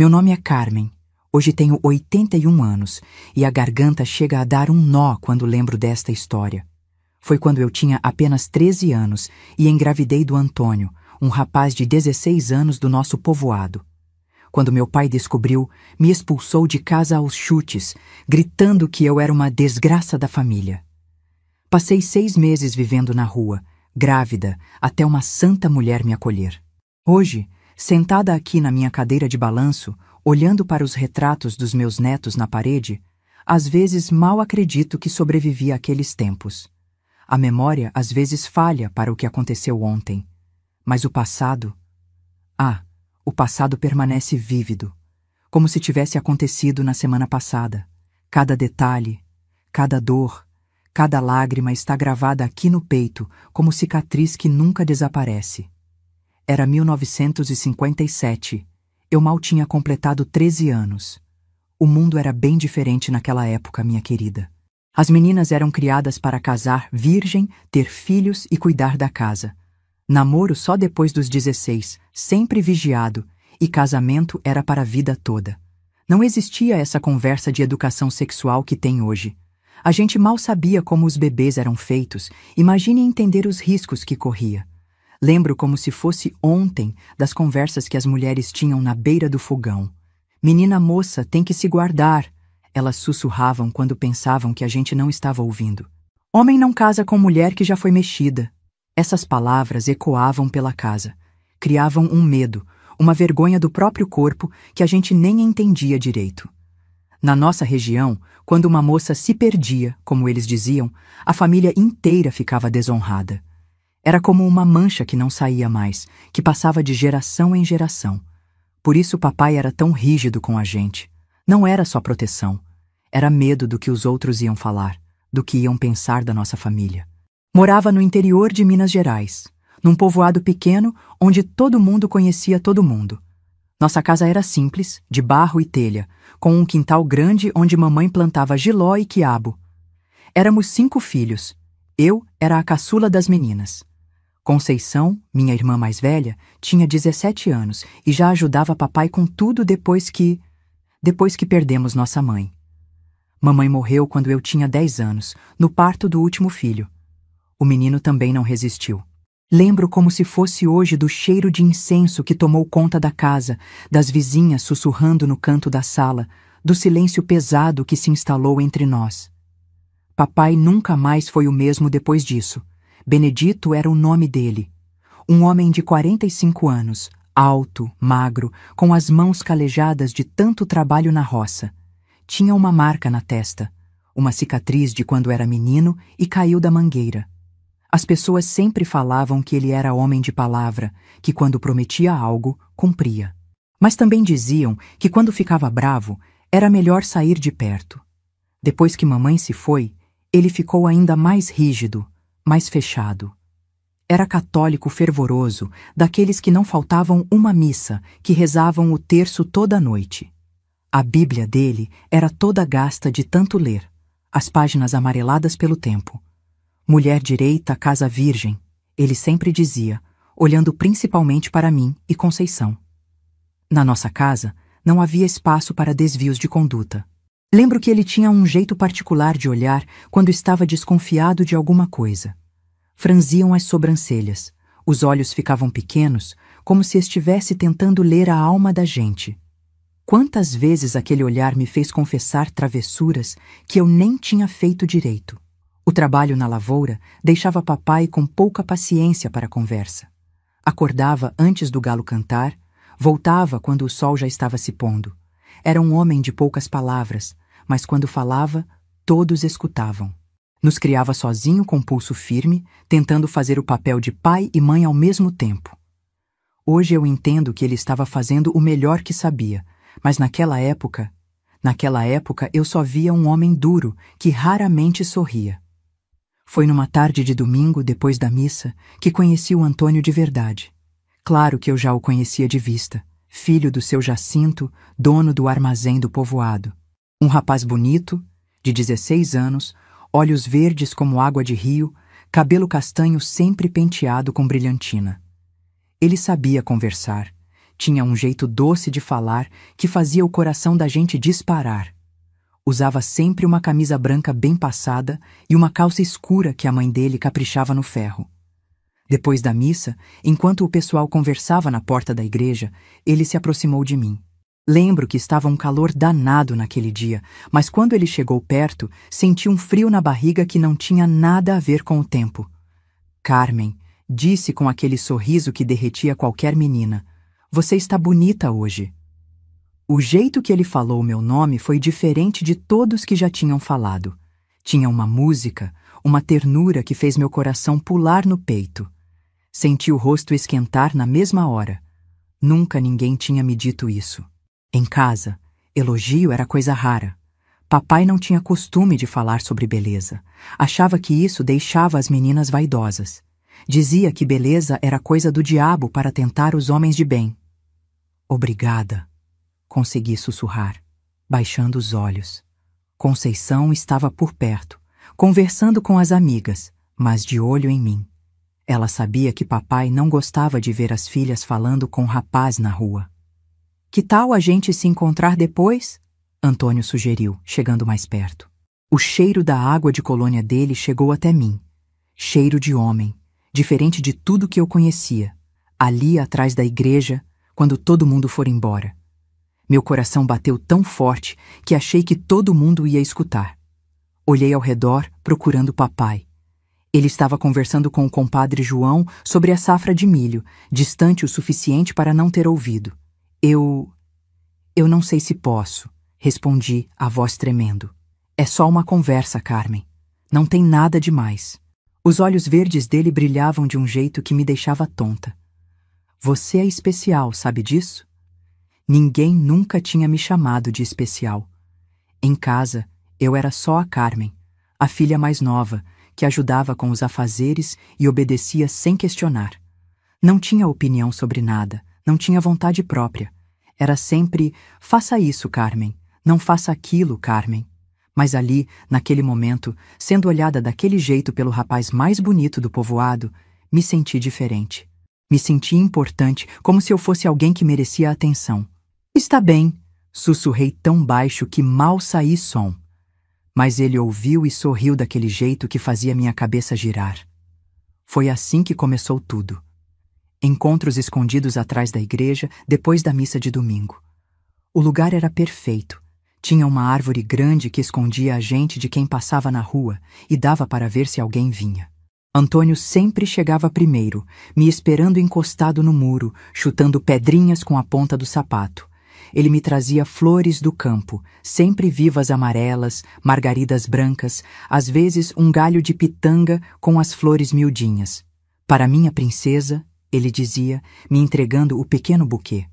Meu nome é Carmen. Hoje tenho 81 anos e a garganta chega a dar um nó quando lembro desta história. Foi quando eu tinha apenas 13 anos e engravidei do Antônio, um rapaz de 16 anos do nosso povoado. Quando meu pai descobriu, me expulsou de casa aos chutes, gritando que eu era uma desgraça da família. Passei 6 meses vivendo na rua, grávida, até uma santa mulher me acolher. Hoje, sentada aqui na minha cadeira de balanço, olhando para os retratos dos meus netos na parede, às vezes mal acredito que sobrevivi àqueles tempos. A memória às vezes falha para o que aconteceu ontem, mas o passado... o passado permanece vívido, como se tivesse acontecido na semana passada. Cada detalhe, cada dor, cada lágrima está gravada aqui no peito como cicatriz que nunca desaparece. Era 1957. Eu mal tinha completado 13 anos. O mundo era bem diferente naquela época, minha querida. As meninas eram criadas para casar virgem, ter filhos e cuidar da casa. Namoro só depois dos 16, sempre vigiado, e casamento era para a vida toda. Não existia essa conversa de educação sexual que tem hoje. A gente mal sabia como os bebês eram feitos, imagine entender os riscos que corria. Lembro como se fosse ontem das conversas que as mulheres tinham na beira do fogão. Menina moça, tem que se guardar. Elas sussurravam quando pensavam que a gente não estava ouvindo. Homem não casa com mulher que já foi mexida. Essas palavras ecoavam pela casa. Criavam um medo, uma vergonha do próprio corpo que a gente nem entendia direito. Na nossa região, quando uma moça se perdia, como eles diziam, a família inteira ficava desonrada. Era como uma mancha que não saía mais, que passava de geração em geração. Por isso papai era tão rígido com a gente. Não era só proteção. Era medo do que os outros iam falar, do que iam pensar da nossa família. Morava no interior de Minas Gerais, num povoado pequeno onde todo mundo conhecia todo mundo. Nossa casa era simples, de barro e telha, com um quintal grande onde mamãe plantava jiló e quiabo. Éramos 5 filhos. Eu era a caçula das meninas. Conceição, minha irmã mais velha, tinha 17 anos e já ajudava papai com tudo depois que perdemos nossa mãe. Mamãe morreu quando eu tinha 10 anos, no parto do último filho. O menino também não resistiu. Lembro como se fosse hoje do cheiro de incenso que tomou conta da casa, das vizinhas sussurrando no canto da sala, do silêncio pesado que se instalou entre nós. Papai nunca mais foi o mesmo depois disso. Benedito era o nome dele. Um homem de 45 anos, alto, magro, com as mãos calejadas de tanto trabalho na roça. Tinha uma marca na testa, uma cicatriz de quando era menino e caiu da mangueira. As pessoas sempre falavam que ele era homem de palavra, que quando prometia algo, cumpria. Mas também diziam que quando ficava bravo, era melhor sair de perto. Depois que mamãe se foi, ele ficou ainda mais rígido, mais fechado. Era católico fervoroso, daqueles que não faltavam uma missa, que rezavam o terço toda noite. A Bíblia dele era toda gasta de tanto ler, as páginas amareladas pelo tempo. Mulher direita, casa virgem, ele sempre dizia, olhando principalmente para mim e Conceição. Na nossa casa, não havia espaço para desvios de conduta. Lembro que ele tinha um jeito particular de olhar quando estava desconfiado de alguma coisa. Franziam as sobrancelhas, os olhos ficavam pequenos, como se estivesse tentando ler a alma da gente. Quantas vezes aquele olhar me fez confessar travessuras que eu nem tinha feito direito. O trabalho na lavoura deixava papai com pouca paciência para a conversa. Acordava antes do galo cantar, voltava quando o sol já estava se pondo. Era um homem de poucas palavras, mas quando falava, todos escutavam. Nos criava sozinho com pulso firme, tentando fazer o papel de pai e mãe ao mesmo tempo. Hoje eu entendo que ele estava fazendo o melhor que sabia, mas naquela época eu só via um homem duro que raramente sorria. Foi numa tarde de domingo, depois da missa, que conheci o Antônio de verdade. Claro que eu já o conhecia de vista, filho do seu Jacinto, dono do armazém do povoado. Um rapaz bonito, de 16 anos, olhos verdes como água de rio, cabelo castanho sempre penteado com brilhantina. Ele sabia conversar, Tinha um jeito doce de falar que fazia o coração da gente disparar. Usava sempre uma camisa branca bem passada e uma calça escura que a mãe dele caprichava no ferro. Depois da missa, enquanto o pessoal conversava na porta da igreja, ele se aproximou de mim. Lembro que estava um calor danado naquele dia, mas quando ele chegou perto, senti um frio na barriga que não tinha nada a ver com o tempo. Carmen, disse com aquele sorriso que derretia qualquer menina, você está bonita hoje. O jeito que ele falou meu nome foi diferente de todos que já tinham falado. Tinha uma música, uma ternura que fez meu coração pular no peito. Senti o rosto esquentar na mesma hora. Nunca ninguém tinha me dito isso. Em casa, elogio era coisa rara. Papai não tinha costume de falar sobre beleza. Achava que isso deixava as meninas vaidosas. Dizia que beleza era coisa do diabo para tentar os homens de bem. Obrigada, consegui sussurrar, baixando os olhos. Conceição estava por perto, conversando com as amigas, mas de olho em mim. Ela sabia que papai não gostava de ver as filhas falando com um rapaz na rua. Que tal a gente se encontrar depois? Antônio sugeriu, chegando mais perto. O cheiro da água de colônia dele chegou até mim. Cheiro de homem, diferente de tudo que eu conhecia, ali atrás da igreja, quando todo mundo for embora. Meu coração bateu tão forte que achei que todo mundo ia escutar. Olhei ao redor, procurando papai. Ele estava conversando com o compadre João sobre a safra de milho, distante o suficiente para não ter ouvido. Eu não sei se posso, respondi, a voz tremendo. É só uma conversa, Carmen. Não tem nada demais. Os olhos verdes dele brilhavam de um jeito que me deixava tonta. Você é especial, sabe disso? Ninguém nunca tinha me chamado de especial. Em casa, eu era só a Carmen, a filha mais nova, que ajudava com os afazeres e obedecia sem questionar. Não tinha opinião sobre nada, não tinha vontade própria. Era sempre, faça isso, Carmen, não faça aquilo, Carmen. Mas ali, naquele momento, sendo olhada daquele jeito pelo rapaz mais bonito do povoado, me senti diferente. Me senti importante, como se eu fosse alguém que merecia atenção. Está bem, sussurrei tão baixo que mal saí som. Mas ele ouviu e sorriu daquele jeito que fazia minha cabeça girar. Foi assim que começou tudo. Encontros escondidos atrás da igreja, depois da missa de domingo. O lugar era perfeito. Tinha uma árvore grande que escondia a gente de quem passava na rua e dava para ver se alguém vinha. Antônio sempre chegava primeiro, me esperando encostado no muro, chutando pedrinhas com a ponta do sapato. Ele me trazia flores do campo, sempre vivas amarelas, margaridas brancas, às vezes um galho de pitanga com as flores miudinhas. Para minha princesa, ele dizia, me entregando o pequeno buquê.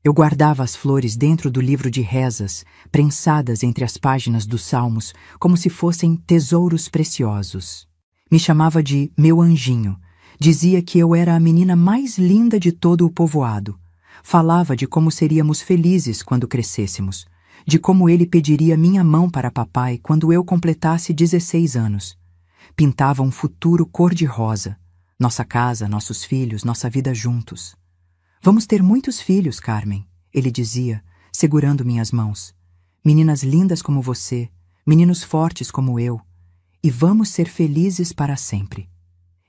Eu guardava as flores dentro do livro de rezas, prensadas entre as páginas dos salmos, como se fossem tesouros preciosos. Me chamava de meu anjinho. Dizia que eu era a menina mais linda de todo o povoado. Falava de como seríamos felizes quando crescêssemos, de como ele pediria minha mão para papai quando eu completasse 16 anos. Pintava um futuro cor-de-rosa. Nossa casa, nossos filhos, nossa vida juntos. Vamos ter muitos filhos, Carmen, ele dizia, segurando minhas mãos. Meninas lindas como você, meninos fortes como eu. E vamos ser felizes para sempre.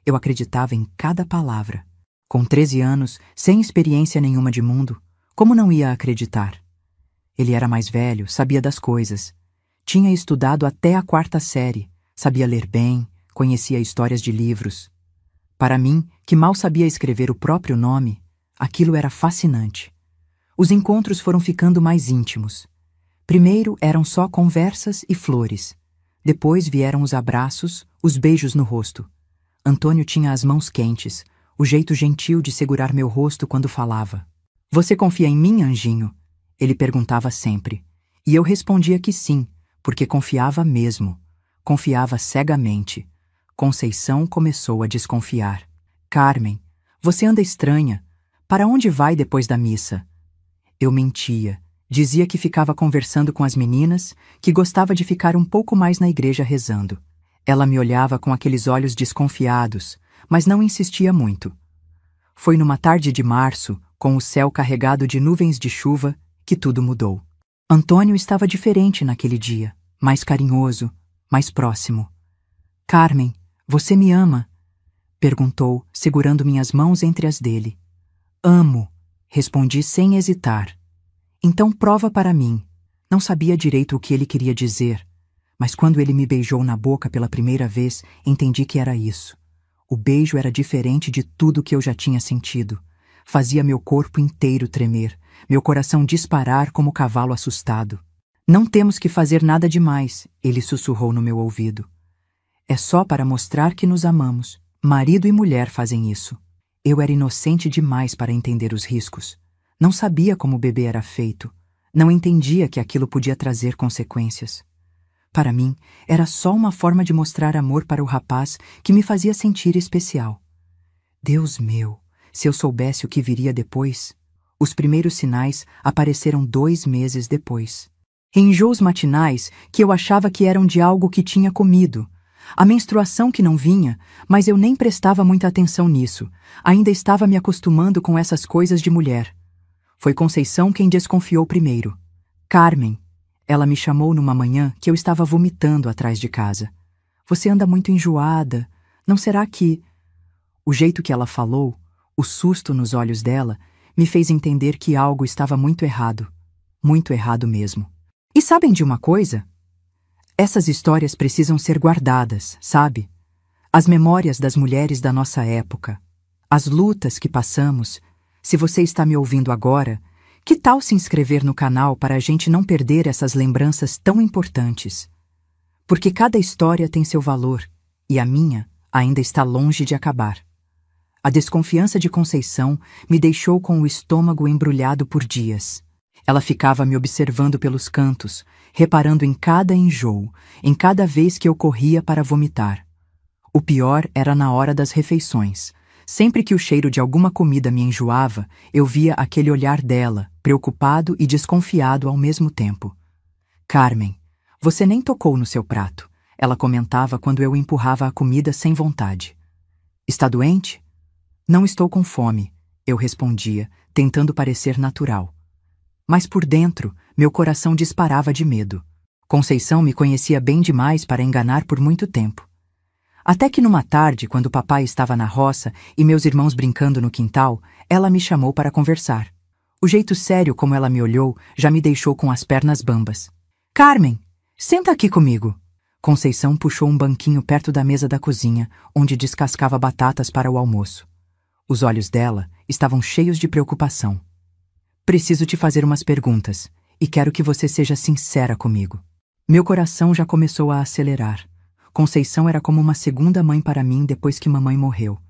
Eu acreditava em cada palavra. Com 13 anos, sem experiência nenhuma de mundo, como não ia acreditar? Ele era mais velho, sabia das coisas. Tinha estudado até a 4ª série, sabia ler bem, conhecia histórias de livros. Para mim, que mal sabia escrever o próprio nome, aquilo era fascinante. Os encontros foram ficando mais íntimos. Primeiro eram só conversas e flores. Depois vieram os abraços, os beijos no rosto. Antônio tinha as mãos quentes, o jeito gentil de segurar meu rosto quando falava. Você confia em mim, anjinho? Ele perguntava sempre. E eu respondia que sim, porque confiava mesmo. Confiava cegamente. Conceição começou a desconfiar. Carmen, você anda estranha. Para onde vai depois da missa? Eu mentia. Dizia que ficava conversando com as meninas, que gostava de ficar um pouco mais na igreja rezando. Ela me olhava com aqueles olhos desconfiados, mas não insistia muito. Foi numa tarde de março, com o céu carregado de nuvens de chuva, que tudo mudou. Antônio estava diferente naquele dia, mais carinhoso, mais próximo. Carmen, você me ama? Perguntou, segurando minhas mãos entre as dele. Amo, respondi sem hesitar. Então prova para mim. Não sabia direito o que ele queria dizer, mas quando ele me beijou na boca pela primeira vez, entendi que era isso. O beijo era diferente de tudo que eu já tinha sentido. Fazia meu corpo inteiro tremer, meu coração disparar como cavalo assustado. Não temos que fazer nada demais, ele sussurrou no meu ouvido. É só para mostrar que nos amamos. Marido e mulher fazem isso. Eu era inocente demais para entender os riscos. Não sabia como o bebê era feito. Não entendia que aquilo podia trazer consequências. Para mim, era só uma forma de mostrar amor para o rapaz que me fazia sentir especial. Deus meu, se eu soubesse o que viria depois. Os primeiros sinais apareceram 2 meses depois. Enjoos matinais que eu achava que eram de algo que tinha comido. A menstruação que não vinha, mas eu nem prestava muita atenção nisso. Ainda estava me acostumando com essas coisas de mulher. Foi Conceição quem desconfiou primeiro. Carmen. Ela me chamou numa manhã que eu estava vomitando atrás de casa. Você anda muito enjoada. Não será que... O jeito que ela falou, o susto nos olhos dela, me fez entender que algo estava muito errado. Muito errado mesmo. E sabem de uma coisa? Essas histórias precisam ser guardadas, sabe? As memórias das mulheres da nossa época. As lutas que passamos. Se você está me ouvindo agora, que tal se inscrever no canal para a gente não perder essas lembranças tão importantes? Porque cada história tem seu valor, e a minha ainda está longe de acabar. A desconfiança de Conceição me deixou com o estômago embrulhado por dias. Ela ficava me observando pelos cantos, reparando em cada enjoo, em cada vez que eu corria para vomitar. O pior era na hora das refeições. Sempre que o cheiro de alguma comida me enjoava, eu via aquele olhar dela, preocupado e desconfiado ao mesmo tempo. Carmen, você nem tocou no seu prato, ela comentava quando eu empurrava a comida sem vontade. Está doente? Não estou com fome, eu respondia, tentando parecer natural. Mas por dentro, meu coração disparava de medo. Conceição me conhecia bem demais para enganar por muito tempo. Até que numa tarde, quando papai estava na roça e meus irmãos brincando no quintal, ela me chamou para conversar. O jeito sério como ela me olhou já me deixou com as pernas bambas. Carmen, senta aqui comigo. Conceição puxou um banquinho perto da mesa da cozinha, onde descascava batatas para o almoço. Os olhos dela estavam cheios de preocupação. Preciso te fazer umas perguntas, e quero que você seja sincera comigo. Meu coração já começou a acelerar. Conceição era como uma segunda mãe para mim depois que mamãe morreu.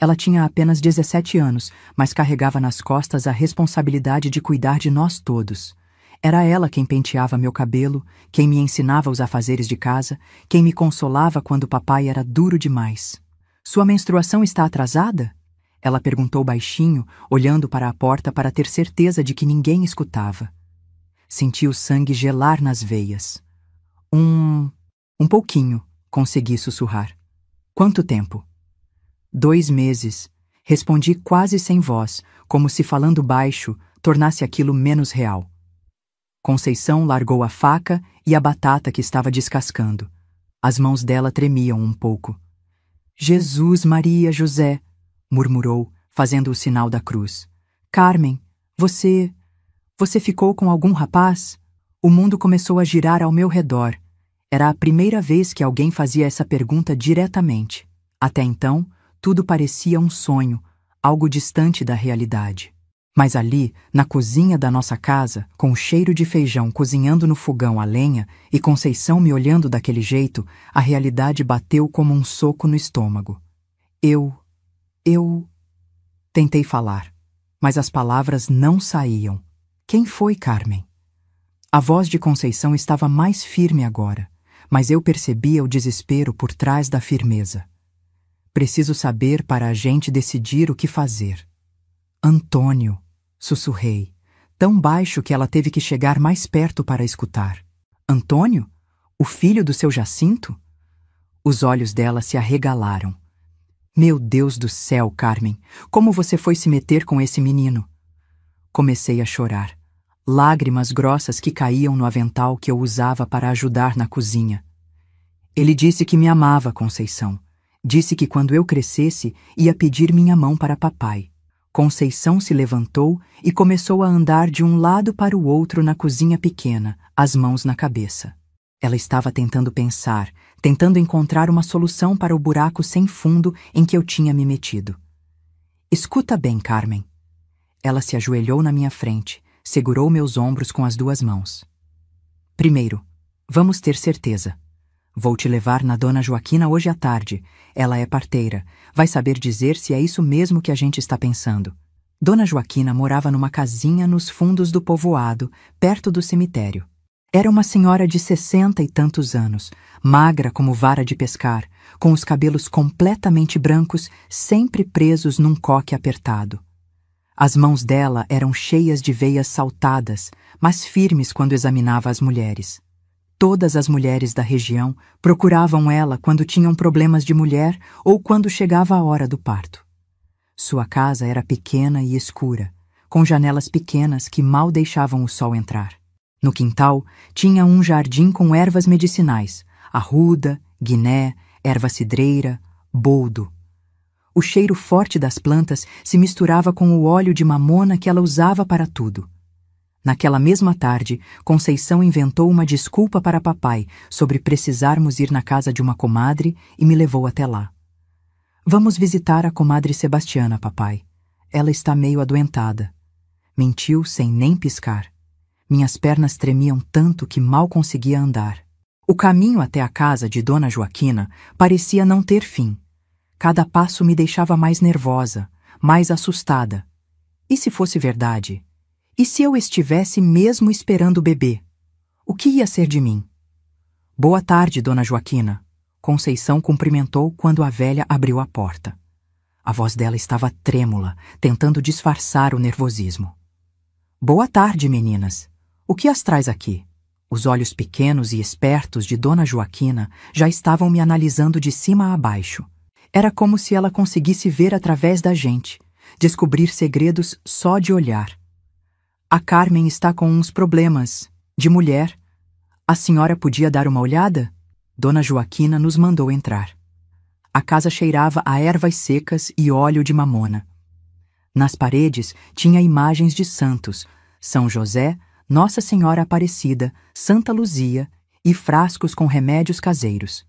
Ela tinha apenas 17 anos, mas carregava nas costas a responsabilidade de cuidar de nós todos. Era ela quem penteava meu cabelo, quem me ensinava os afazeres de casa, quem me consolava quando papai era duro demais. Sua menstruação está atrasada? Ela perguntou baixinho, olhando para a porta para ter certeza de que ninguém escutava. Senti o sangue gelar nas veias. Um pouquinho. Consegui sussurrar. Quanto tempo? 2 meses. Respondi quase sem voz, como se falando baixo tornasse aquilo menos real. Conceição largou a faca e a batata que estava descascando. As mãos dela tremiam um pouco. Jesus, Maria, José, murmurou, fazendo o sinal da cruz. Carmen, você ficou com algum rapaz? O mundo começou a girar ao meu redor. Era a primeira vez que alguém fazia essa pergunta diretamente. Até então, tudo parecia um sonho, algo distante da realidade. Mas ali, na cozinha da nossa casa, com o cheiro de feijão cozinhando no fogão a lenha e Conceição me olhando daquele jeito, a realidade bateu como um soco no estômago. Eu... Tentei falar, mas as palavras não saíam. Quem foi, Carmen? A voz de Conceição estava mais firme agora, mas eu percebia o desespero por trás da firmeza. Preciso saber para a gente decidir o que fazer. Antônio, sussurrei, tão baixo que ela teve que chegar mais perto para escutar. Antônio? O filho do seu Jacinto? Os olhos dela se arregalaram. Meu Deus do céu, Carmen, como você foi se meter com esse menino? Comecei a chorar. Lágrimas grossas que caíam no avental que eu usava para ajudar na cozinha. Ele disse que me amava, Conceição. Disse que quando eu crescesse, ia pedir minha mão para papai. Conceição se levantou e começou a andar de um lado para o outro na cozinha pequena, as mãos na cabeça. Ela estava tentando pensar, tentando encontrar uma solução para o buraco sem fundo em que eu tinha me metido. Escuta bem, Carmen. Ela se ajoelhou na minha frente, segurou meus ombros com as duas mãos. Primeiro, vamos ter certeza. Vou te levar na Dona Joaquina hoje à tarde. Ela é parteira. Vai saber dizer se é isso mesmo que a gente está pensando. Dona Joaquina morava numa casinha nos fundos do povoado, perto do cemitério. Era uma senhora de 60 e tantos anos, magra como vara de pescar, com os cabelos completamente brancos, sempre presos num coque apertado. As mãos dela eram cheias de veias saltadas, mas firmes quando examinava as mulheres. Todas as mulheres da região procuravam ela quando tinham problemas de mulher ou quando chegava a hora do parto. Sua casa era pequena e escura, com janelas pequenas que mal deixavam o sol entrar. No quintal tinha um jardim com ervas medicinais, arruda, guiné, erva cidreira, boldo. O cheiro forte das plantas se misturava com o óleo de mamona que ela usava para tudo. Naquela mesma tarde, Conceição inventou uma desculpa para papai sobre precisarmos ir na casa de uma comadre e me levou até lá. Vamos visitar a comadre Sebastiana, papai. Ela está meio adoentada. Mentiu sem nem piscar. Minhas pernas tremiam tanto que mal conseguia andar. O caminho até a casa de Dona Joaquina parecia não ter fim. Cada passo me deixava mais nervosa, mais assustada. E se fosse verdade? E se eu estivesse mesmo esperando o bebê? O que ia ser de mim? Boa tarde, Dona Joaquina. Conceição cumprimentou quando a velha abriu a porta. A voz dela estava trêmula, tentando disfarçar o nervosismo. Boa tarde, meninas. O que as traz aqui? Os olhos pequenos e espertos de Dona Joaquina já estavam me analisando de cima a baixo. Era como se ela conseguisse ver através da gente, descobrir segredos só de olhar. A Carmen está com uns problemas. De mulher. A senhora podia dar uma olhada? Dona Joaquina nos mandou entrar. A casa cheirava a ervas secas e óleo de mamona. Nas paredes tinha imagens de santos, São José, Nossa Senhora Aparecida, Santa Luzia e frascos com remédios caseiros.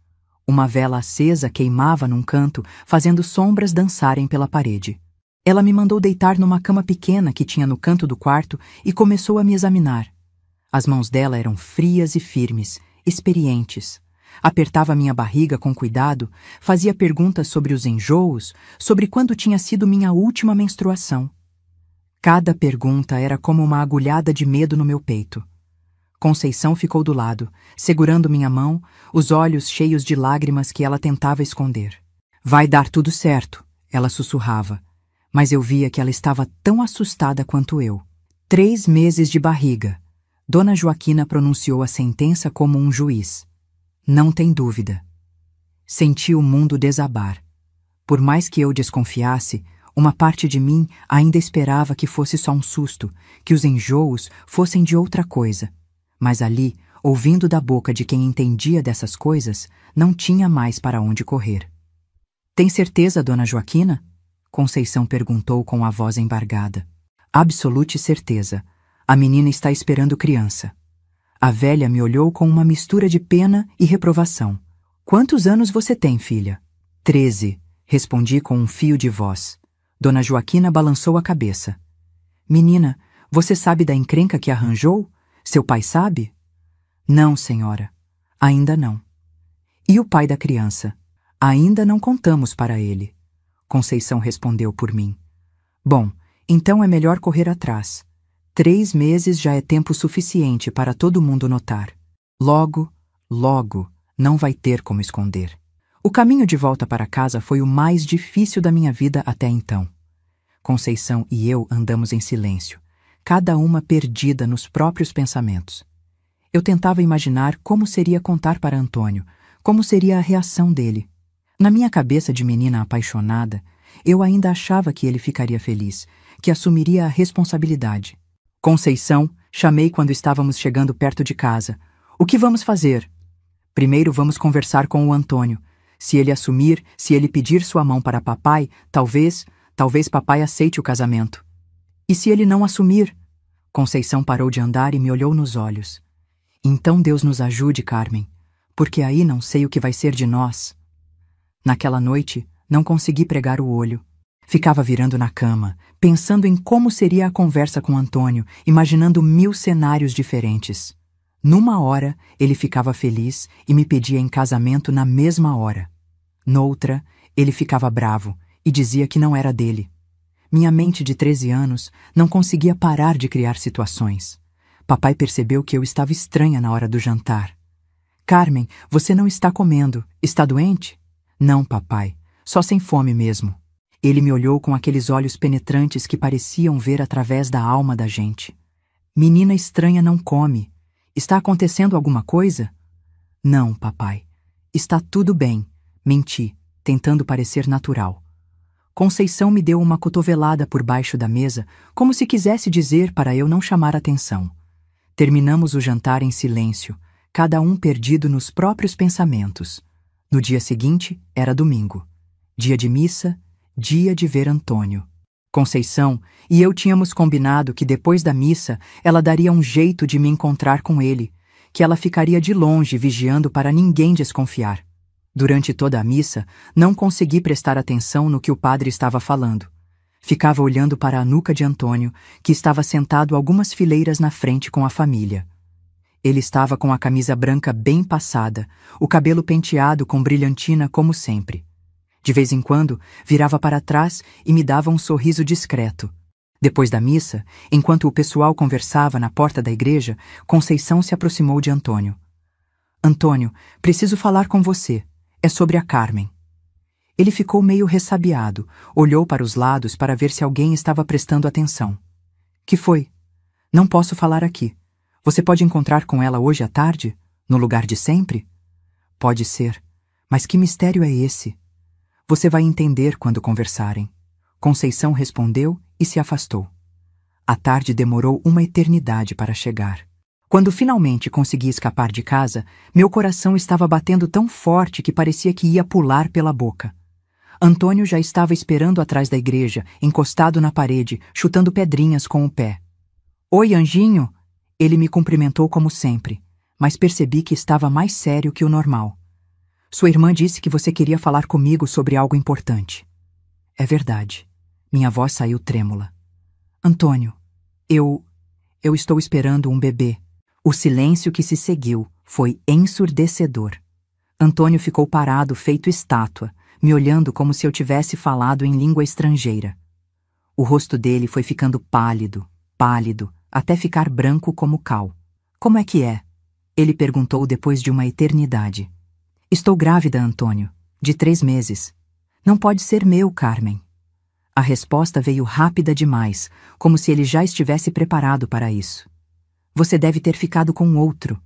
Uma vela acesa queimava num canto, fazendo sombras dançarem pela parede. Ela me mandou deitar numa cama pequena que tinha no canto do quarto e começou a me examinar. As mãos dela eram frias e firmes, experientes. Apertava minha barriga com cuidado, fazia perguntas sobre os enjoos, sobre quando tinha sido minha última menstruação. Cada pergunta era como uma agulhada de medo no meu peito. Conceição ficou do lado, segurando minha mão, os olhos cheios de lágrimas que ela tentava esconder. Vai dar tudo certo, ela sussurrava. Mas eu via que ela estava tão assustada quanto eu. 3 meses de barriga. Dona Joaquina pronunciou a sentença como um juiz. Não tem dúvida. Senti o mundo desabar. Por mais que eu desconfiasse, uma parte de mim ainda esperava que fosse só um susto, que os enjoos fossem de outra coisa. Mas ali, ouvindo da boca de quem entendia dessas coisas, não tinha mais para onde correr. Tem certeza, Dona Joaquina? Conceição perguntou com a voz embargada. Absolute certeza. A menina está esperando criança. A velha me olhou com uma mistura de pena e reprovação. Quantos anos você tem, filha? 13, respondi com um fio de voz. Dona Joaquina balançou a cabeça. Menina, você sabe da encrenca que arranjou? Seu pai sabe? Não, senhora. Ainda não. E o pai da criança? Ainda não contamos para ele. Conceição respondeu por mim. Bom, então é melhor correr atrás. 3 meses já é tempo suficiente para todo mundo notar. Logo, logo, não vai ter como esconder. O caminho de volta para casa foi o mais difícil da minha vida até então. Conceição e eu andamos em silêncio, cada uma perdida nos próprios pensamentos. Eu tentava imaginar como seria contar para Antônio, como seria a reação dele. Na minha cabeça de menina apaixonada, eu ainda achava que ele ficaria feliz, que assumiria a responsabilidade. Conceição, chamei quando estávamos chegando perto de casa. O que vamos fazer? Primeiro vamos conversar com o Antônio. Se ele assumir, se ele pedir sua mão para papai, talvez papai aceite o casamento. E se ele não assumir? Conceição parou de andar e me olhou nos olhos. Então Deus nos ajude, Carmen, porque aí não sei o que vai ser de nós. Naquela noite, não consegui pregar o olho. Ficava virando na cama, pensando em como seria a conversa com Antônio, imaginando 1000 cenários diferentes. Numa hora, ele ficava feliz e me pedia em casamento na mesma hora. Noutra, ele ficava bravo e dizia que não era dele. Minha mente de 13 anos não conseguia parar de criar situações. Papai percebeu que eu estava estranha na hora do jantar. Carmen, você não está comendo. Está doente? Não, papai. Só sem fome mesmo. Ele me olhou com aqueles olhos penetrantes que pareciam ver através da alma da gente. Menina estranha não come. Está acontecendo alguma coisa? Não, papai. Está tudo bem. Menti, tentando parecer natural. Conceição me deu uma cotovelada por baixo da mesa, como se quisesse dizer para eu não chamar atenção. Terminamos o jantar em silêncio, cada um perdido nos próprios pensamentos. No dia seguinte, era domingo. Dia de missa, dia de ver Antônio. Conceição e eu tínhamos combinado que depois da missa ela daria um jeito de me encontrar com ele, que ela ficaria de longe vigiando para ninguém desconfiar. Durante toda a missa, não consegui prestar atenção no que o padre estava falando. Ficava olhando para a nuca de Antônio, que estava sentado algumas fileiras na frente com a família. Ele estava com a camisa branca bem passada, o cabelo penteado com brilhantina como sempre. De vez em quando, virava para trás e me dava um sorriso discreto. Depois da missa, enquanto o pessoal conversava na porta da igreja, Conceição se aproximou de Antônio. Antônio, preciso falar com você. É sobre a Carmen. Ele ficou meio ressabiado, olhou para os lados para ver se alguém estava prestando atenção. Que foi? Não posso falar aqui. Você pode encontrar com ela hoje à tarde? No lugar de sempre? Pode ser. Mas que mistério é esse? Você vai entender quando conversarem. Conceição respondeu e se afastou. A tarde demorou uma eternidade para chegar. Quando finalmente consegui escapar de casa, meu coração estava batendo tão forte que parecia que ia pular pela boca. Antônio já estava esperando atrás da igreja, encostado na parede, chutando pedrinhas com o pé. Oi, anjinho! Ele me cumprimentou como sempre, mas percebi que estava mais sério que o normal. Sua irmã disse que você queria falar comigo sobre algo importante. É verdade. Minha voz saiu trêmula. Antônio, eu estou esperando um bebê. O silêncio que se seguiu foi ensurdecedor. Antônio ficou parado, feito estátua, me olhando como se eu tivesse falado em língua estrangeira. O rosto dele foi ficando pálido, até ficar branco como cal. Como é que é? Ele perguntou depois de uma eternidade. Estou grávida, Antônio, de 3 meses. Não pode ser meu, Carmen. A resposta veio rápida demais, como se ele já estivesse preparado para isso. Você deve ter ficado com outro.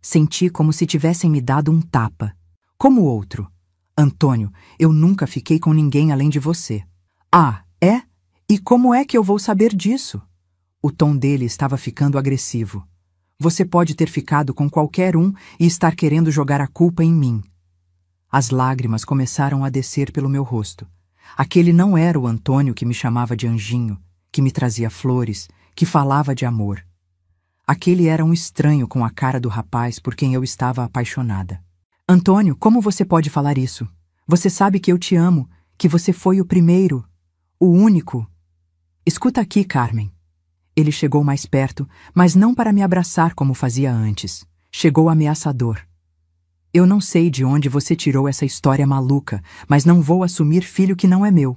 Senti como se tivessem me dado um tapa. Como outro? Antônio, eu nunca fiquei com ninguém além de você. Ah, é? E como é que eu vou saber disso? O tom dele estava ficando agressivo. Você pode ter ficado com qualquer um e estar querendo jogar a culpa em mim. As lágrimas começaram a descer pelo meu rosto. Aquele não era o Antônio que me chamava de anjinho, que me trazia flores, que falava de amor. Aquele era um estranho com a cara do rapaz por quem eu estava apaixonada. Antônio, como você pode falar isso? Você sabe que eu te amo, que você foi o primeiro, o único. Escuta aqui, Carmen. Ele chegou mais perto, mas não para me abraçar como fazia antes. Chegou ameaçador. Eu não sei de onde você tirou essa história maluca, mas não vou assumir filho que não é meu.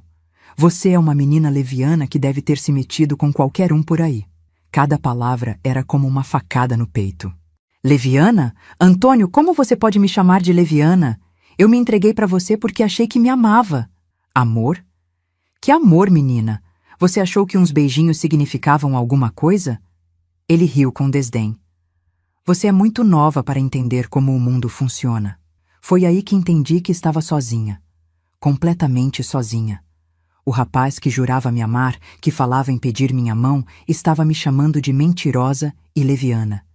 Você é uma menina leviana que deve ter se metido com qualquer um por aí. Cada palavra era como uma facada no peito. Leviana? Antônio, como você pode me chamar de leviana? Eu me entreguei para você porque achei que me amava. Amor? Que amor, menina? Você achou que uns beijinhos significavam alguma coisa? Ele riu com desdém. Você é muito nova para entender como o mundo funciona. Foi aí que entendi que estava sozinha. Completamente sozinha. O rapaz que jurava me amar, que falava em pedir minha mão, estava me chamando de mentirosa e leviana.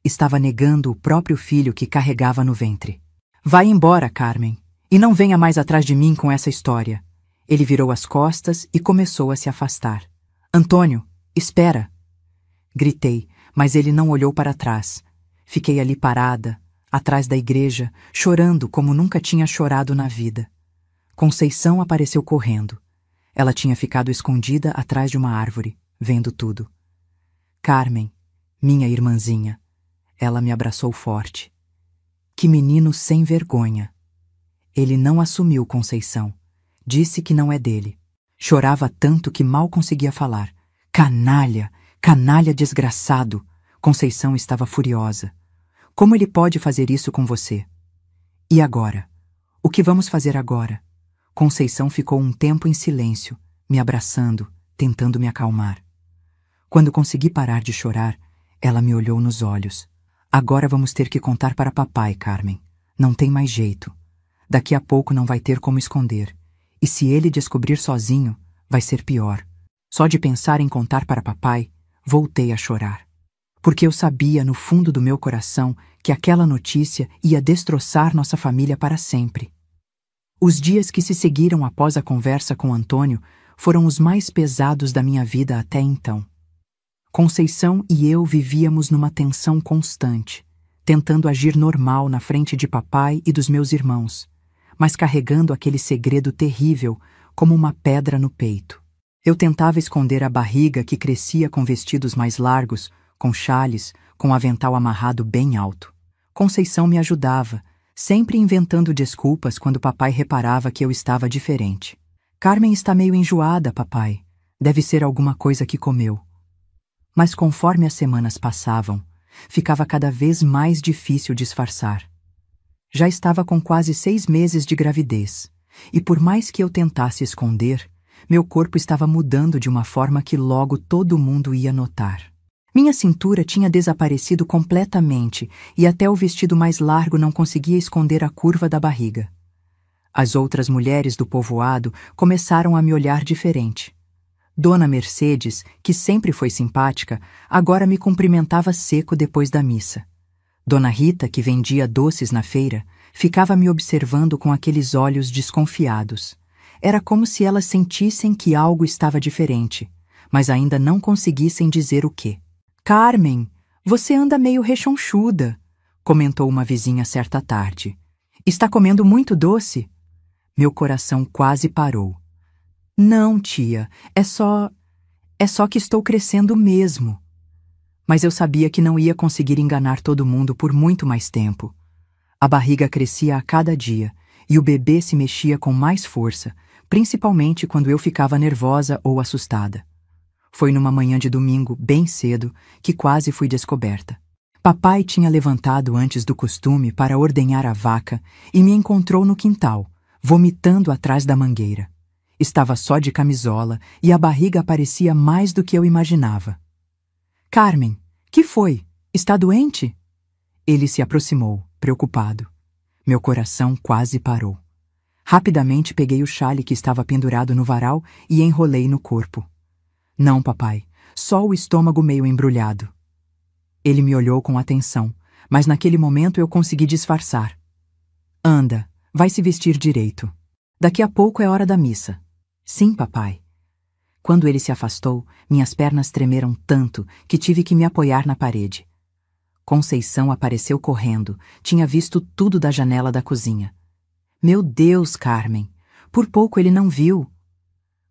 Estava negando o próprio filho que carregava no ventre. Vai embora, Carmen, e não venha mais atrás de mim com essa história. Ele virou as costas e começou a se afastar. Antônio, espera! Gritei, mas ele não olhou para trás. Fiquei ali parada, atrás da igreja, chorando como nunca tinha chorado na vida. Conceição apareceu correndo. Ela tinha ficado escondida atrás de uma árvore, vendo tudo. Carmen, minha irmãzinha. Ela me abraçou forte. Que menino sem vergonha. Ele não assumiu Conceição. Disse que não é dele. Chorava tanto que mal conseguia falar. Canalha! Canalha desgraçado! Conceição estava furiosa. Como ele pode fazer isso com você? E agora? O que vamos fazer agora? Conceição ficou um tempo em silêncio, me abraçando, tentando me acalmar. Quando consegui parar de chorar, ela me olhou nos olhos. Agora vamos ter que contar para papai, Carmen. Não tem mais jeito. Daqui a pouco não vai ter como esconder. E se ele descobrir sozinho, vai ser pior. Só de pensar em contar para papai, voltei a chorar. Porque eu sabia no fundo do meu coração que aquela notícia ia destroçar nossa família para sempre. Os dias que se seguiram após a conversa com Antônio foram os mais pesados da minha vida até então. Conceição e eu vivíamos numa tensão constante, tentando agir normal na frente de papai e dos meus irmãos, mas carregando aquele segredo terrível como uma pedra no peito. Eu tentava esconder a barriga que crescia com vestidos mais largos, com chales, com o avental amarrado bem alto. Conceição me ajudava, sempre inventando desculpas quando papai reparava que eu estava diferente. Carmen está meio enjoada, papai. Deve ser alguma coisa que comeu. Mas conforme as semanas passavam, ficava cada vez mais difícil disfarçar. Já estava com quase 6 meses de gravidez, e por mais que eu tentasse esconder, meu corpo estava mudando de uma forma que logo todo mundo ia notar. Minha cintura tinha desaparecido completamente e até o vestido mais largo não conseguia esconder a curva da barriga. As outras mulheres do povoado começaram a me olhar diferente. Dona Mercedes, que sempre foi simpática, agora me cumprimentava seco depois da missa. Dona Rita, que vendia doces na feira, ficava me observando com aqueles olhos desconfiados. Era como se elas sentissem que algo estava diferente, mas ainda não conseguissem dizer o quê. Carmen, você anda meio rechonchuda, comentou uma vizinha certa tarde. Está comendo muito doce? Meu coração quase parou. Não, tia, é só que estou crescendo mesmo. Mas eu sabia que não ia conseguir enganar todo mundo por muito mais tempo. A barriga crescia a cada dia e o bebê se mexia com mais força, principalmente quando eu ficava nervosa ou assustada. Foi numa manhã de domingo, bem cedo, que quase fui descoberta. Papai tinha levantado antes do costume para ordenhar a vaca e me encontrou no quintal, vomitando atrás da mangueira. Estava só de camisola e a barriga parecia mais do que eu imaginava. Carmen, que foi? Está doente? Ele se aproximou, preocupado. Meu coração quase parou. Rapidamente peguei o chale que estava pendurado no varal e enrolei no corpo. Não, papai, só o estômago meio embrulhado. Ele me olhou com atenção, mas naquele momento eu consegui disfarçar. Anda, vai se vestir direito. Daqui a pouco é hora da missa. Sim, papai. Quando ele se afastou, minhas pernas tremeram tanto que tive que me apoiar na parede. Conceição apareceu correndo, tinha visto tudo da janela da cozinha. Meu Deus, Carmen, por pouco ele não viu.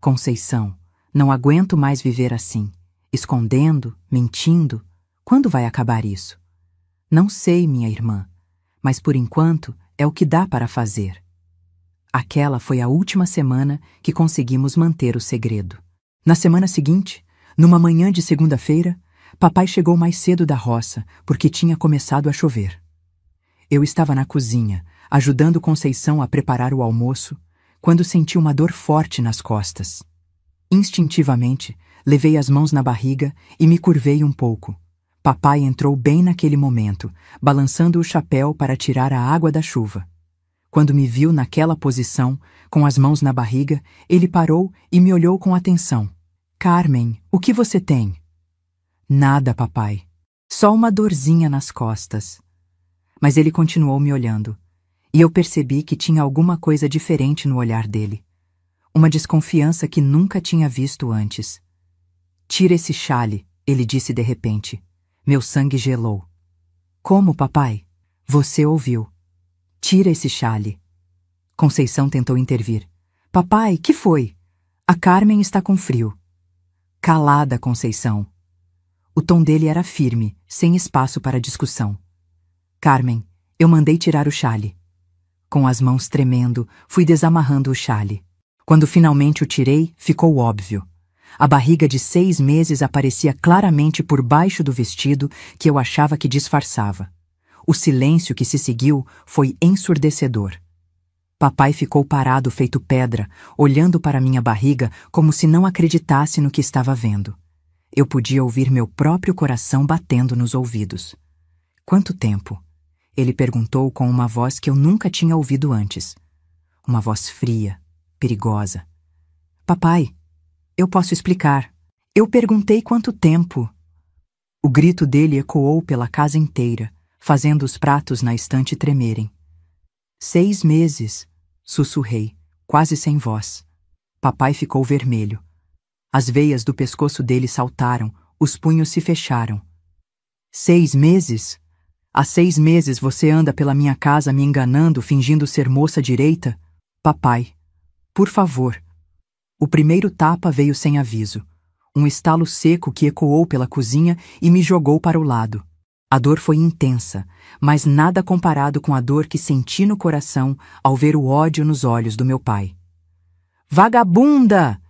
Conceição, não aguento mais viver assim, escondendo, mentindo. Quando vai acabar isso? Não sei, minha irmã, mas por enquanto é o que dá para fazer. Aquela foi a última semana que conseguimos manter o segredo. Na semana seguinte, numa manhã de segunda-feira, papai chegou mais cedo da roça porque tinha começado a chover. Eu estava na cozinha, ajudando Conceição a preparar o almoço, quando senti uma dor forte nas costas. Instintivamente, levei as mãos na barriga e me curvei um pouco. Papai entrou bem naquele momento, balançando o chapéu para tirar a água da chuva. Quando me viu naquela posição, com as mãos na barriga, ele parou e me olhou com atenção. Carmen, o que você tem? Nada, papai. Só uma dorzinha nas costas. Mas ele continuou me olhando, e eu percebi que tinha alguma coisa diferente no olhar dele. Uma desconfiança que nunca tinha visto antes. Tira esse chale, ele disse de repente. Meu sangue gelou. Como, papai? Você ouviu. Tira esse chale. Conceição tentou intervir. Papai, que foi? A Carmen está com frio. Calada, Conceição. O tom dele era firme, sem espaço para discussão. Carmen, eu mandei tirar o chale. Com as mãos tremendo, fui desamarrando o chale. Quando finalmente o tirei, ficou óbvio. A barriga de 6 meses aparecia claramente por baixo do vestido que eu achava que disfarçava. O silêncio que se seguiu foi ensurdecedor. Papai ficou parado feito pedra, olhando para minha barriga como se não acreditasse no que estava vendo. Eu podia ouvir meu próprio coração batendo nos ouvidos. Quanto tempo? Ele perguntou com uma voz que eu nunca tinha ouvido antes. Uma voz fria, perigosa. Papai, eu posso explicar. Eu perguntei quanto tempo. O grito dele ecoou pela casa inteira, fazendo os pratos na estante tremerem. 6 meses, sussurrei, quase sem voz. Papai ficou vermelho. As veias do pescoço dele saltaram, os punhos se fecharam. 6 meses? Há 6 meses você anda pela minha casa me enganando, fingindo ser moça direita? Papai, por favor. O primeiro tapa veio sem aviso. Um estalo seco que ecoou pela cozinha e me jogou para o lado. A dor foi intensa, mas nada comparado com a dor que senti no coração ao ver o ódio nos olhos do meu pai. Vagabunda!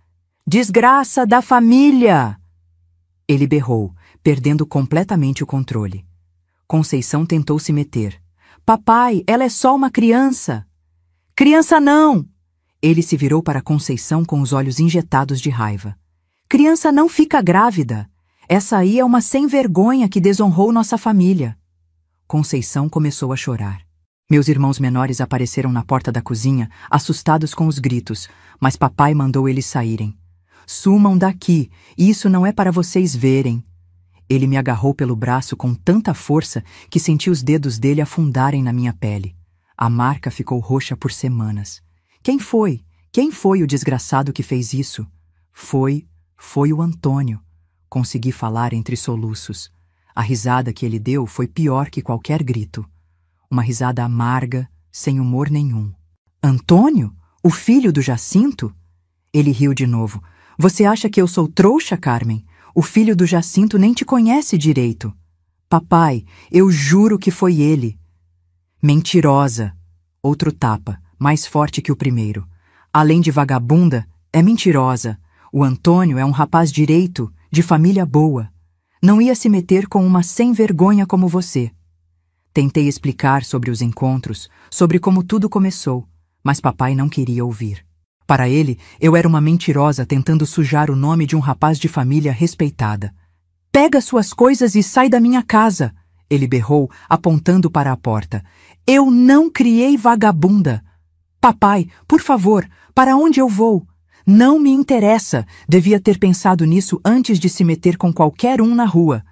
Desgraça da família! Ele berrou, perdendo completamente o controle. Conceição tentou se meter. Papai, ela é só uma criança! Criança não! Ele se virou para Conceição com os olhos injetados de raiva. Criança não fica grávida! Essa aí é uma sem-vergonha que desonrou nossa família. Conceição começou a chorar. Meus irmãos menores apareceram na porta da cozinha, assustados com os gritos, mas papai mandou eles saírem. Sumam daqui, isso não é para vocês verem. Ele me agarrou pelo braço com tanta força que senti os dedos dele afundarem na minha pele. A marca ficou roxa por semanas. Quem foi? Quem foi o desgraçado que fez isso? Foi o Antônio. Consegui falar entre soluços. A risada que ele deu foi pior que qualquer grito. Uma risada amarga, sem humor nenhum. Antônio? O filho do Jacinto? Ele riu de novo. Você acha que eu sou trouxa, Carmen? O filho do Jacinto nem te conhece direito. Papai, eu juro que foi ele. Mentirosa. Outro tapa, mais forte que o primeiro. Além de vagabunda, é mentirosa. O Antônio é um rapaz direito, de família boa. Não ia se meter com uma sem-vergonha como você. Tentei explicar sobre os encontros, sobre como tudo começou, mas papai não queria ouvir. Para ele, eu era uma mentirosa tentando sujar o nome de um rapaz de família respeitada. Pega suas coisas e sai da minha casa, ele berrou, apontando para a porta. Eu não criei vagabunda. Papai, por favor, para onde eu vou? Não me interessa, devia ter pensado nisso antes de se meter com qualquer um na rua.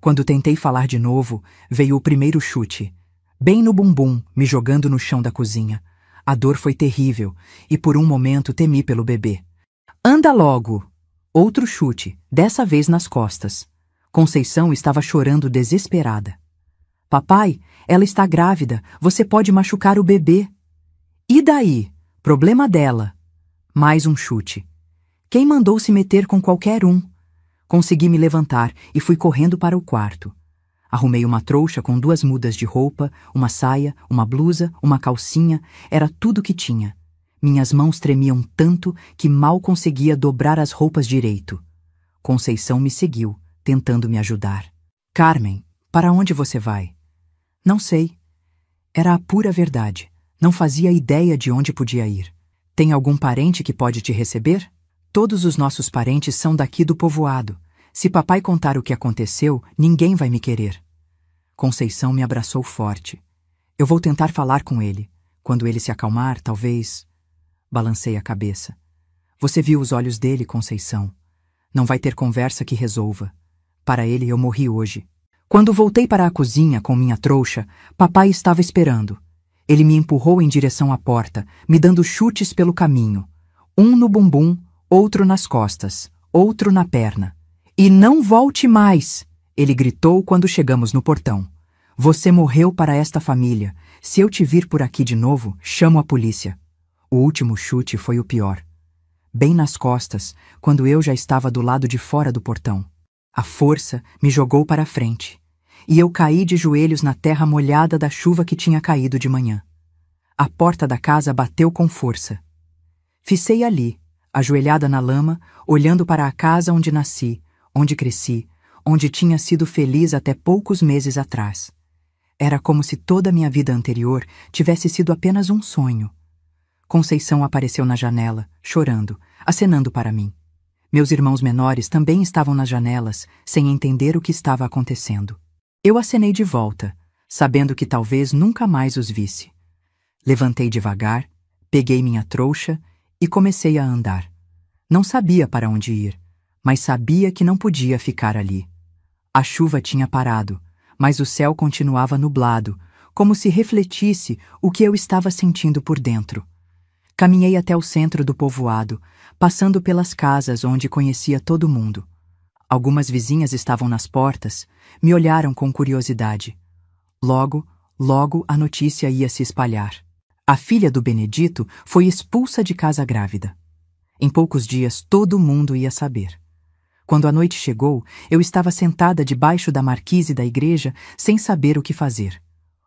Quando tentei falar de novo, veio o primeiro chute. Bem no bumbum, me jogando no chão da cozinha. A dor foi terrível, e por um momento temi pelo bebê. Anda logo! Outro chute, dessa vez nas costas. Conceição estava chorando desesperada. Papai, ela está grávida, você pode machucar o bebê. E daí? Problema dela. Mais um chute. Quem mandou se meter com qualquer um? Consegui me levantar e fui correndo para o quarto. Arrumei uma trouxa com 2 mudas de roupa, uma saia, uma blusa, uma calcinha, era tudo que tinha. Minhas mãos tremiam tanto que mal conseguia dobrar as roupas direito. Conceição me seguiu, tentando me ajudar. Carmen, para onde você vai? Não sei. Era a pura verdade. Não fazia ideia de onde podia ir. Tem algum parente que pode te receber? Todos os nossos parentes são daqui do povoado. Se papai contar o que aconteceu, ninguém vai me querer. Conceição me abraçou forte. Eu vou tentar falar com ele. Quando ele se acalmar, talvez... Balancei a cabeça. Você viu os olhos dele, Conceição. Não vai ter conversa que resolva. Para ele, eu morri hoje. Quando voltei para a cozinha com minha trouxa, papai estava esperando. Ele me empurrou em direção à porta, me dando chutes pelo caminho. Um no bumbum, outro nas costas, outro na perna. E não volte mais! Ele gritou quando chegamos no portão. Você morreu para esta família. Se eu te vir por aqui de novo, chamo a polícia. O último chute foi o pior. Bem nas costas, quando eu já estava do lado de fora do portão. A força me jogou para a frente. E eu caí de joelhos na terra molhada da chuva que tinha caído de manhã. A porta da casa bateu com força. Ficei ali, ajoelhada na lama, olhando para a casa onde nasci, onde cresci, onde tinha sido feliz até poucos meses atrás. Era como se toda a minha vida anterior tivesse sido apenas um sonho. Conceição apareceu na janela, chorando, acenando para mim. Meus irmãos menores também estavam nas janelas, sem entender o que estava acontecendo. Eu acenei de volta, sabendo que talvez nunca mais os visse. Levantei devagar, peguei minha trouxa e comecei a andar. Não sabia para onde ir, mas sabia que não podia ficar ali. A chuva tinha parado, mas o céu continuava nublado, como se refletisse o que eu estava sentindo por dentro. Caminhei até o centro do povoado, passando pelas casas onde conhecia todo mundo. Algumas vizinhas estavam nas portas, me olharam com curiosidade. Logo a notícia ia se espalhar. A filha do Benedito foi expulsa de casa grávida. Em poucos dias todo mundo ia saber. Quando a noite chegou, eu estava sentada debaixo da marquise da igreja sem saber o que fazer.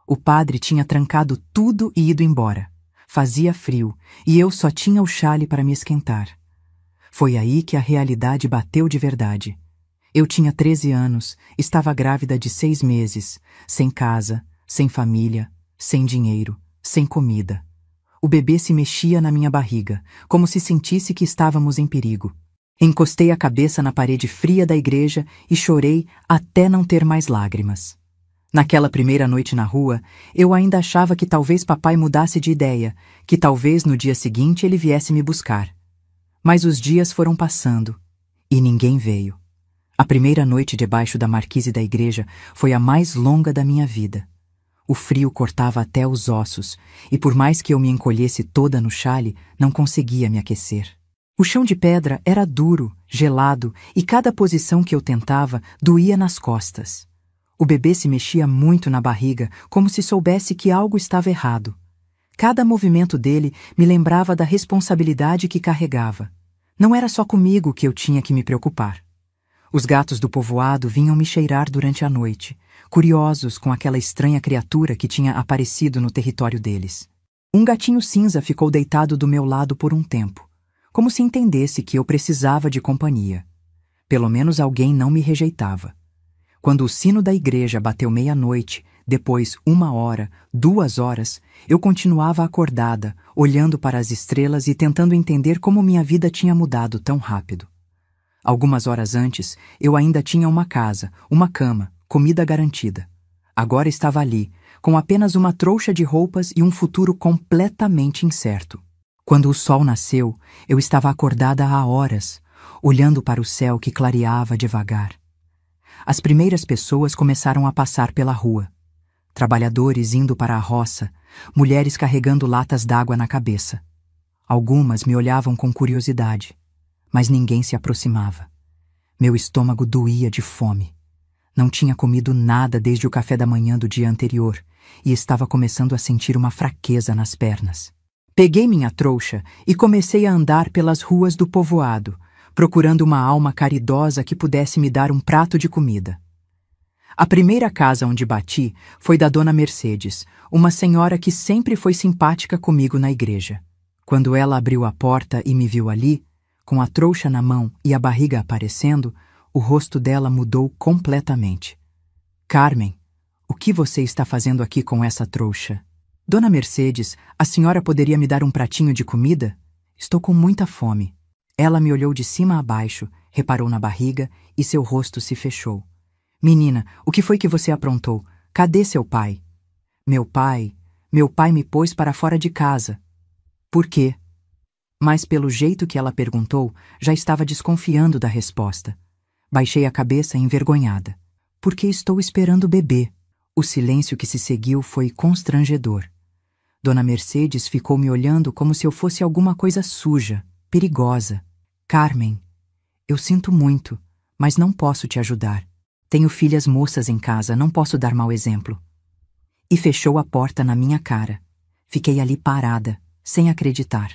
O padre tinha trancado tudo e ido embora. Fazia frio e eu só tinha o chale para me esquentar. Foi aí que a realidade bateu de verdade. Eu tinha 13 anos, estava grávida de 6 meses, sem casa, sem família, sem dinheiro, sem comida. O bebê se mexia na minha barriga, como se sentisse que estávamos em perigo. Encostei a cabeça na parede fria da igreja e chorei até não ter mais lágrimas. Naquela primeira noite na rua, eu ainda achava que talvez papai mudasse de ideia, que talvez no dia seguinte ele viesse me buscar. Mas os dias foram passando, e ninguém veio. A primeira noite debaixo da marquise da igreja foi a mais longa da minha vida. O frio cortava até os ossos, e por mais que eu me encolhesse toda no chale, não conseguia me aquecer. O chão de pedra era duro, gelado, e cada posição que eu tentava doía nas costas. O bebê se mexia muito na barriga, como se soubesse que algo estava errado. Cada movimento dele me lembrava da responsabilidade que carregava. Não era só comigo que eu tinha que me preocupar. Os gatos do povoado vinham me cheirar durante a noite, curiosos com aquela estranha criatura que tinha aparecido no território deles. Um gatinho cinza ficou deitado do meu lado por um tempo, como se entendesse que eu precisava de companhia. Pelo menos alguém não me rejeitava. Quando o sino da igreja bateu meia-noite, depois 1 hora, 2 horas, eu continuava acordada, olhando para as estrelas e tentando entender como minha vida tinha mudado tão rápido. Algumas horas antes, eu ainda tinha uma casa, uma cama, comida garantida. Agora estava ali, com apenas uma trouxa de roupas e um futuro completamente incerto. Quando o sol nasceu, eu estava acordada há horas, olhando para o céu que clareava devagar. As primeiras pessoas começaram a passar pela rua. Trabalhadores indo para a roça, mulheres carregando latas d'água na cabeça. Algumas me olhavam com curiosidade, mas ninguém se aproximava. Meu estômago doía de fome. Não tinha comido nada desde o café da manhã do dia anterior e estava começando a sentir uma fraqueza nas pernas. Peguei minha trouxa e comecei a andar pelas ruas do povoado, procurando uma alma caridosa que pudesse me dar um prato de comida. A primeira casa onde bati foi da dona Mercedes, uma senhora que sempre foi simpática comigo na igreja. Quando ela abriu a porta e me viu ali, com a trouxa na mão e a barriga aparecendo, o rosto dela mudou completamente. Carmen, o que você está fazendo aqui com essa trouxa? Dona Mercedes, a senhora poderia me dar um pratinho de comida? Estou com muita fome. Ela me olhou de cima a baixo, reparou na barriga e seu rosto se fechou. Menina, o que foi que você aprontou? Cadê seu pai? Meu pai Meu pai me pôs para fora de casa. Por quê? Mas pelo jeito que ela perguntou, já estava desconfiando da resposta. Baixei a cabeça envergonhada. Porque estou esperando o bebê. O silêncio que se seguiu foi constrangedor. Dona Mercedes ficou me olhando como se eu fosse alguma coisa suja, perigosa. Carmen, eu sinto muito, mas não posso te ajudar. Tenho filhas moças em casa, não posso dar mau exemplo. E fechou a porta na minha cara. Fiquei ali parada, sem acreditar.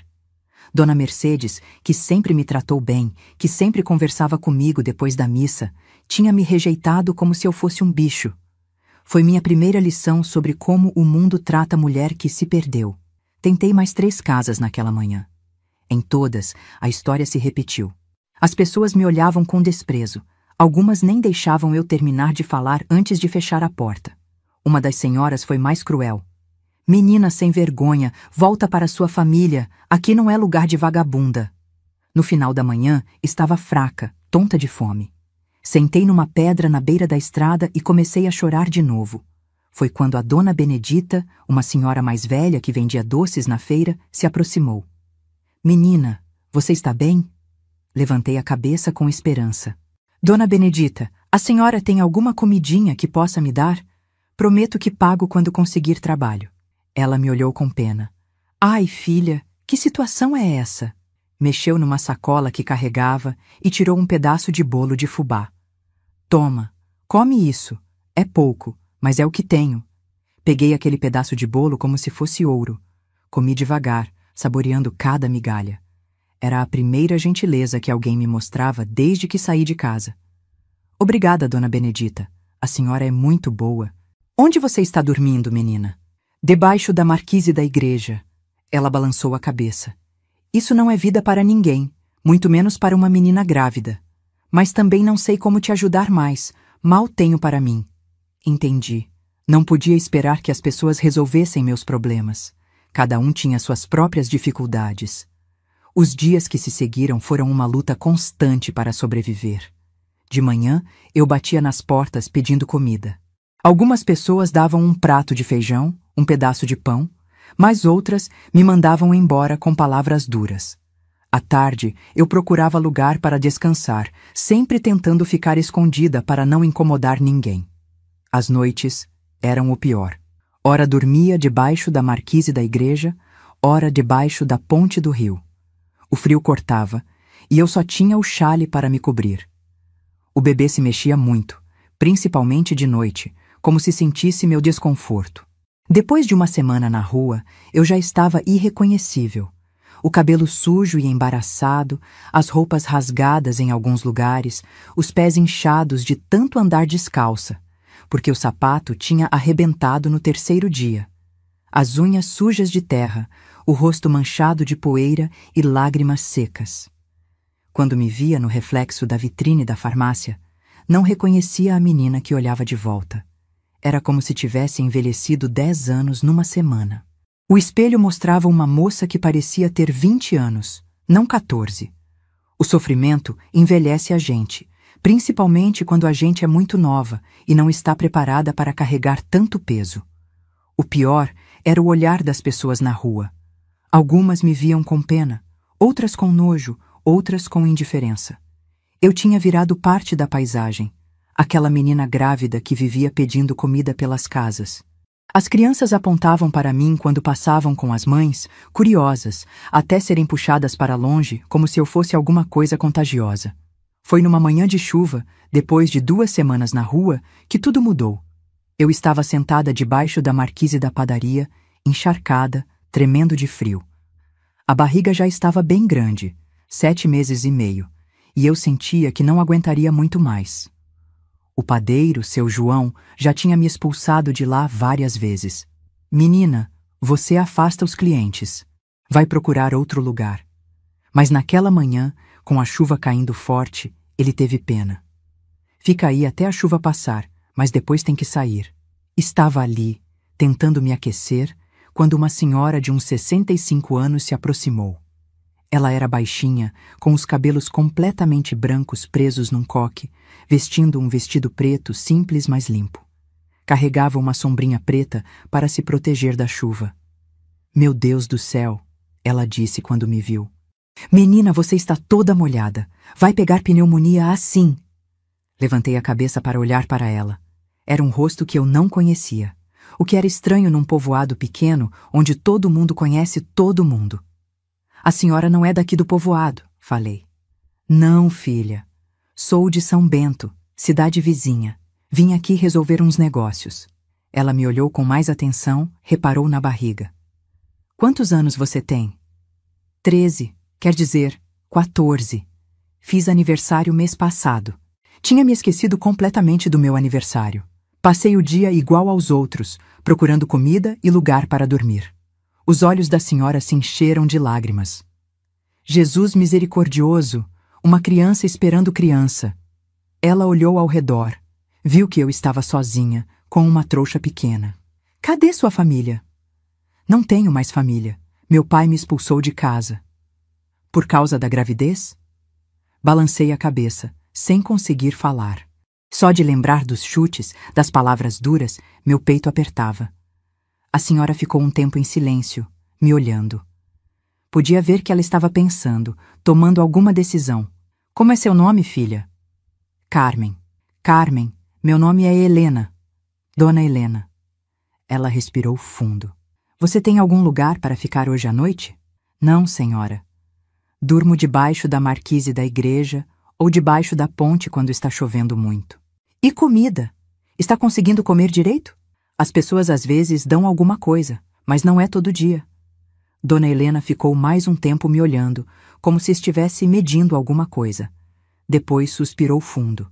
Dona Mercedes, que sempre me tratou bem, que sempre conversava comigo depois da missa, tinha me rejeitado como se eu fosse um bicho. Foi minha primeira lição sobre como o mundo trata a mulher que se perdeu. Tentei mais 3 casas naquela manhã. Em todas, a história se repetiu. As pessoas me olhavam com desprezo. Algumas nem deixavam eu terminar de falar antes de fechar a porta. Uma das senhoras foi mais cruel. Menina sem vergonha, volta para sua família, aqui não é lugar de vagabunda. No final da manhã, estava fraca, tonta de fome. Sentei numa pedra na beira da estrada e comecei a chorar de novo. Foi quando a dona Benedita, uma senhora mais velha que vendia doces na feira, se aproximou. Menina, você está bem? Levantei a cabeça com esperança. Dona Benedita, a senhora tem alguma comidinha que possa me dar? Prometo que pago quando conseguir trabalho. Ela me olhou com pena. Ai, filha, que situação é essa? Mexeu numa sacola que carregava e tirou um pedaço de bolo de fubá. Toma, come isso. É pouco, mas é o que tenho. Peguei aquele pedaço de bolo como se fosse ouro. Comi devagar, saboreando cada migalha. Era a primeira gentileza que alguém me mostrava desde que saí de casa. Obrigada, dona Benedita. A senhora é muito boa. Onde você está dormindo, menina? Debaixo da marquise da igreja. Ela balançou a cabeça. Isso não é vida para ninguém, muito menos para uma menina grávida. Mas também não sei como te ajudar mais. Mal tenho para mim. Entendi. Não podia esperar que as pessoas resolvessem meus problemas. Cada um tinha suas próprias dificuldades. Os dias que se seguiram foram uma luta constante para sobreviver. De manhã, eu batia nas portas pedindo comida. Algumas pessoas davam um prato de feijão, um pedaço de pão, mas outras me mandavam embora com palavras duras. À tarde, eu procurava lugar para descansar, sempre tentando ficar escondida para não incomodar ninguém. As noites eram o pior. Ora dormia debaixo da marquise da igreja, ora debaixo da ponte do rio. O frio cortava, e eu só tinha o chale para me cobrir. O bebê se mexia muito, principalmente de noite, como se sentisse meu desconforto. Depois de uma semana na rua, eu já estava irreconhecível. O cabelo sujo e embaraçado, as roupas rasgadas em alguns lugares, os pés inchados de tanto andar descalça, porque o sapato tinha arrebentado no 3º dia. As unhas sujas de terra, o rosto manchado de poeira e lágrimas secas. Quando me via no reflexo da vitrine da farmácia, não reconhecia a menina que olhava de volta. Era como se tivesse envelhecido 10 anos numa semana. O espelho mostrava uma moça que parecia ter 20 anos, não 14. O sofrimento envelhece a gente, principalmente quando a gente é muito nova e não está preparada para carregar tanto peso. O pior era o olhar das pessoas na rua. Algumas me viam com pena, outras com nojo, outras com indiferença. Eu tinha virado parte da paisagem, aquela menina grávida que vivia pedindo comida pelas casas. As crianças apontavam para mim quando passavam com as mães, curiosas, até serem puxadas para longe como se eu fosse alguma coisa contagiosa. Foi numa manhã de chuva, depois de 2 semanas na rua, que tudo mudou. Eu estava sentada debaixo da marquise da padaria, encharcada, tremendo de frio. A barriga já estava bem grande, 7 meses e meio, e eu sentia que não aguentaria muito mais. O padeiro, seu João, já tinha me expulsado de lá várias vezes. Menina, você afasta os clientes. Vai procurar outro lugar. Mas naquela manhã, com a chuva caindo forte, ele teve pena. Fica aí até a chuva passar, mas depois tem que sair. Estava ali, tentando me aquecer, quando uma senhora de uns 65 anos se aproximou. Ela era baixinha, com os cabelos completamente brancos presos num coque, vestindo um vestido preto simples mas limpo. Carregava uma sombrinha preta para se proteger da chuva. Meu Deus do céu, ela disse quando me viu. Menina, você está toda molhada. Vai pegar pneumonia assim. Levantei a cabeça para olhar para ela. Era um rosto que eu não conhecia, o que era estranho num povoado pequeno onde todo mundo conhece todo mundo. A senhora não é daqui do povoado, falei. Não, filha. Sou de São Bento, cidade vizinha. Vim aqui resolver uns negócios. Ela me olhou com mais atenção, reparou na barriga. Quantos anos você tem? 13, quer dizer, 14. Fiz aniversário mês passado. Tinha me esquecido completamente do meu aniversário. Passei o dia igual aos outros, procurando comida e lugar para dormir. Os olhos da senhora se encheram de lágrimas. Jesus misericordioso, uma criança esperando criança. Ela olhou ao redor, viu que eu estava sozinha, com uma trouxa pequena. Cadê sua família? Não tenho mais família. Meu pai me expulsou de casa. Por causa da gravidez? Balancei a cabeça, sem conseguir falar. Só de lembrar dos chutes, das palavras duras, meu peito apertava. A senhora ficou um tempo em silêncio, me olhando. Podia ver que ela estava pensando, tomando alguma decisão. Como é seu nome, filha? Carmen. Carmen, meu nome é Helena. Dona Helena. Ela respirou fundo. Você tem algum lugar para ficar hoje à noite? Não, senhora. Durmo debaixo da marquise da igreja ou debaixo da ponte quando está chovendo muito. E comida? Está conseguindo comer direito? As pessoas às vezes dão alguma coisa, mas não é todo dia. Dona Helena ficou mais um tempo me olhando, como se estivesse medindo alguma coisa. Depois suspirou fundo.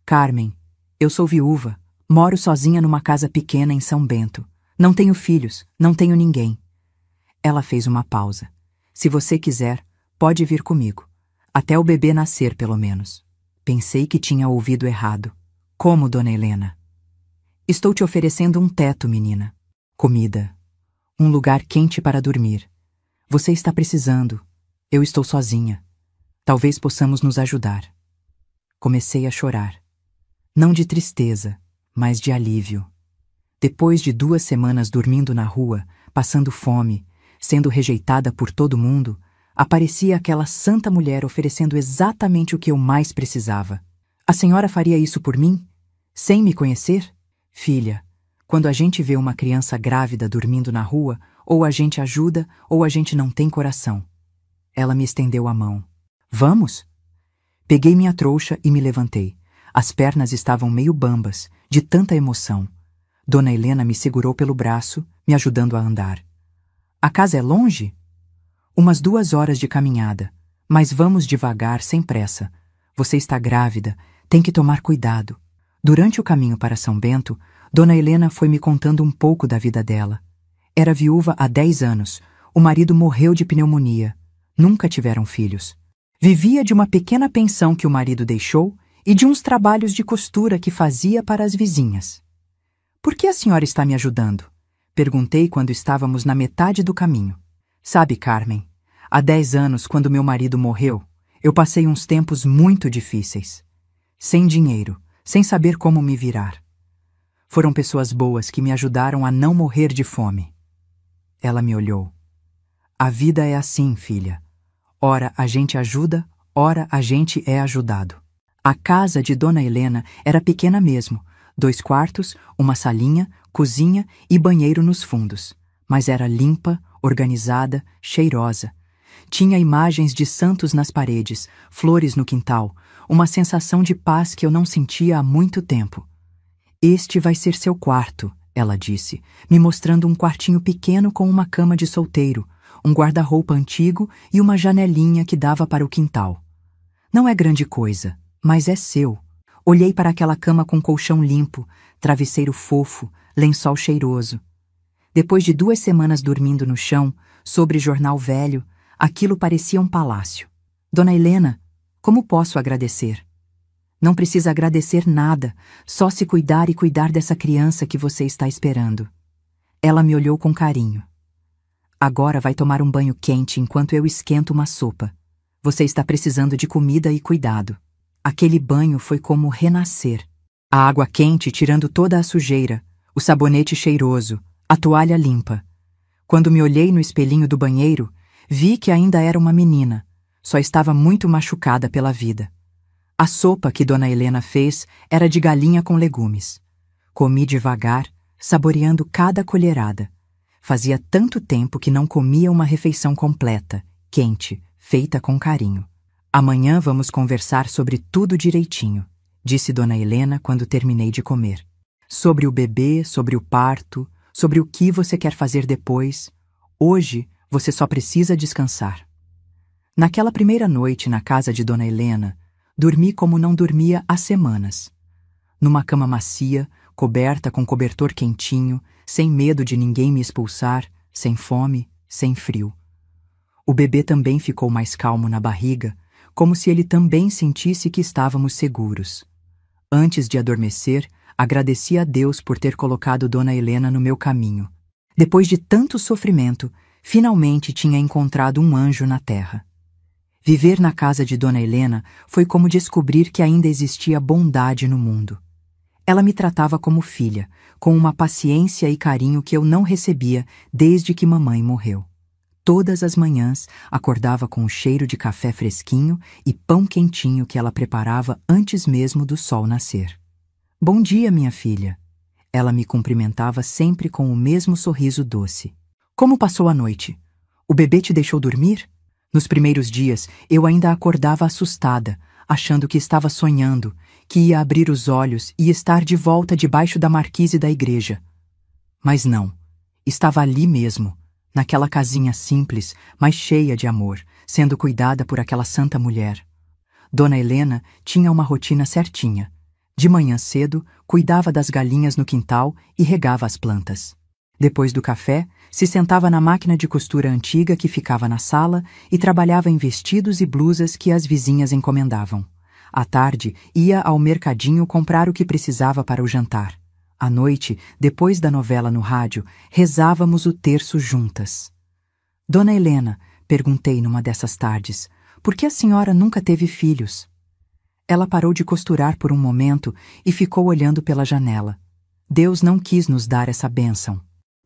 Carmen, eu sou viúva, moro sozinha numa casa pequena em São Bento. Não tenho filhos, não tenho ninguém. Ela fez uma pausa. Se você quiser, pode vir comigo. Até o bebê nascer, pelo menos. Pensei que tinha ouvido errado. Como, Dona Helena? Estou te oferecendo um teto, menina. Comida. Um lugar quente para dormir. Você está precisando. Eu estou sozinha. Talvez possamos nos ajudar. Comecei a chorar. Não de tristeza, mas de alívio. Depois de 2 semanas dormindo na rua, passando fome, sendo rejeitada por todo mundo, aparecia aquela santa mulher oferecendo exatamente o que eu mais precisava. A senhora faria isso por mim? Sem me conhecer? Filha, quando a gente vê uma criança grávida dormindo na rua, ou a gente ajuda, ou a gente não tem coração. Ela me estendeu a mão. Vamos? Peguei minha trouxa e me levantei. As pernas estavam meio bambas, de tanta emoção. Dona Helena me segurou pelo braço, me ajudando a andar. A casa é longe? Umas 2 horas de caminhada, mas vamos devagar, sem pressa. Você está grávida, tem que tomar cuidado. Durante o caminho para São Bento, Dona Helena foi me contando um pouco da vida dela. Era viúva há 10 anos, o marido morreu de pneumonia. Nunca tiveram filhos. Vivia de uma pequena pensão que o marido deixou e de uns trabalhos de costura que fazia para as vizinhas. Por que a senhora está me ajudando? Perguntei quando estávamos na metade do caminho. Sabe, Carmen, há 10 anos, quando meu marido morreu, eu passei uns tempos muito difíceis. Sem dinheiro, sem saber como me virar. Foram pessoas boas que me ajudaram a não morrer de fome. Ela me olhou. A vida é assim, filha. Ora a gente ajuda, ora a gente é ajudado. A casa de Dona Helena era pequena mesmo, 2 quartos, uma salinha, cozinha e banheiro nos fundos. Mas era limpa, organizada, cheirosa. Tinha imagens de santos nas paredes, flores no quintal, uma sensação de paz que eu não sentia há muito tempo. Este vai ser seu quarto, ela disse, me mostrando um quartinho pequeno com uma cama de solteiro, um guarda-roupa antigo e uma janelinha que dava para o quintal. Não é grande coisa, mas é seu. Olhei para aquela cama com colchão limpo, travesseiro fofo, lençol cheiroso. Depois de 2 semanas dormindo no chão, sobre jornal velho, aquilo parecia um palácio. Dona Helena, como posso agradecer? Não precisa agradecer nada, só se cuidar e cuidar dessa criança que você está esperando. Ela me olhou com carinho. Agora vai tomar um banho quente enquanto eu esquento uma sopa. Você está precisando de comida e cuidado. Aquele banho foi como renascer. A água quente tirando toda a sujeira, o sabonete cheiroso, a toalha limpa. Quando me olhei no espelhinho do banheiro, vi que ainda era uma menina, só estava muito machucada pela vida. A sopa que Dona Helena fez era de galinha com legumes. Comi devagar, saboreando cada colherada. Fazia tanto tempo que não comia uma refeição completa, quente, feita com carinho. Amanhã vamos conversar sobre tudo direitinho, disse Dona Helena quando terminei de comer. Sobre o bebê, sobre o parto, sobre o que você quer fazer depois. Hoje, você só precisa descansar. Naquela primeira noite na casa de Dona Helena, dormi como não dormia há semanas. Numa cama macia, coberta com cobertor quentinho, sem medo de ninguém me expulsar, sem fome, sem frio. O bebê também ficou mais calmo na barriga, como se ele também sentisse que estávamos seguros. Antes de adormecer, agradeci a Deus por ter colocado Dona Helena no meu caminho. Depois de tanto sofrimento, finalmente tinha encontrado um anjo na terra. Viver na casa de Dona Helena foi como descobrir que ainda existia bondade no mundo. Ela me tratava como filha, com uma paciência e carinho que eu não recebia desde que mamãe morreu. Todas as manhãs acordava com o cheiro de café fresquinho e pão quentinho que ela preparava antes mesmo do sol nascer. Bom dia, minha filha. Ela me cumprimentava sempre com o mesmo sorriso doce. Como passou a noite? O bebê te deixou dormir? Nos primeiros dias, eu ainda acordava assustada, achando que estava sonhando, que ia abrir os olhos e estar de volta debaixo da marquise da igreja. Mas não, estava ali mesmo, naquela casinha simples, mas cheia de amor, sendo cuidada por aquela santa mulher. Dona Helena tinha uma rotina certinha. De manhã cedo, cuidava das galinhas no quintal e regava as plantas. Depois do café, se sentava na máquina de costura antiga que ficava na sala e trabalhava em vestidos e blusas que as vizinhas encomendavam. À tarde, ia ao mercadinho comprar o que precisava para o jantar. À noite, depois da novela no rádio, rezávamos o terço juntas. Dona Helena, perguntei numa dessas tardes, por que a senhora nunca teve filhos? Ela parou de costurar por um momento e ficou olhando pela janela. Deus não quis nos dar essa bênção.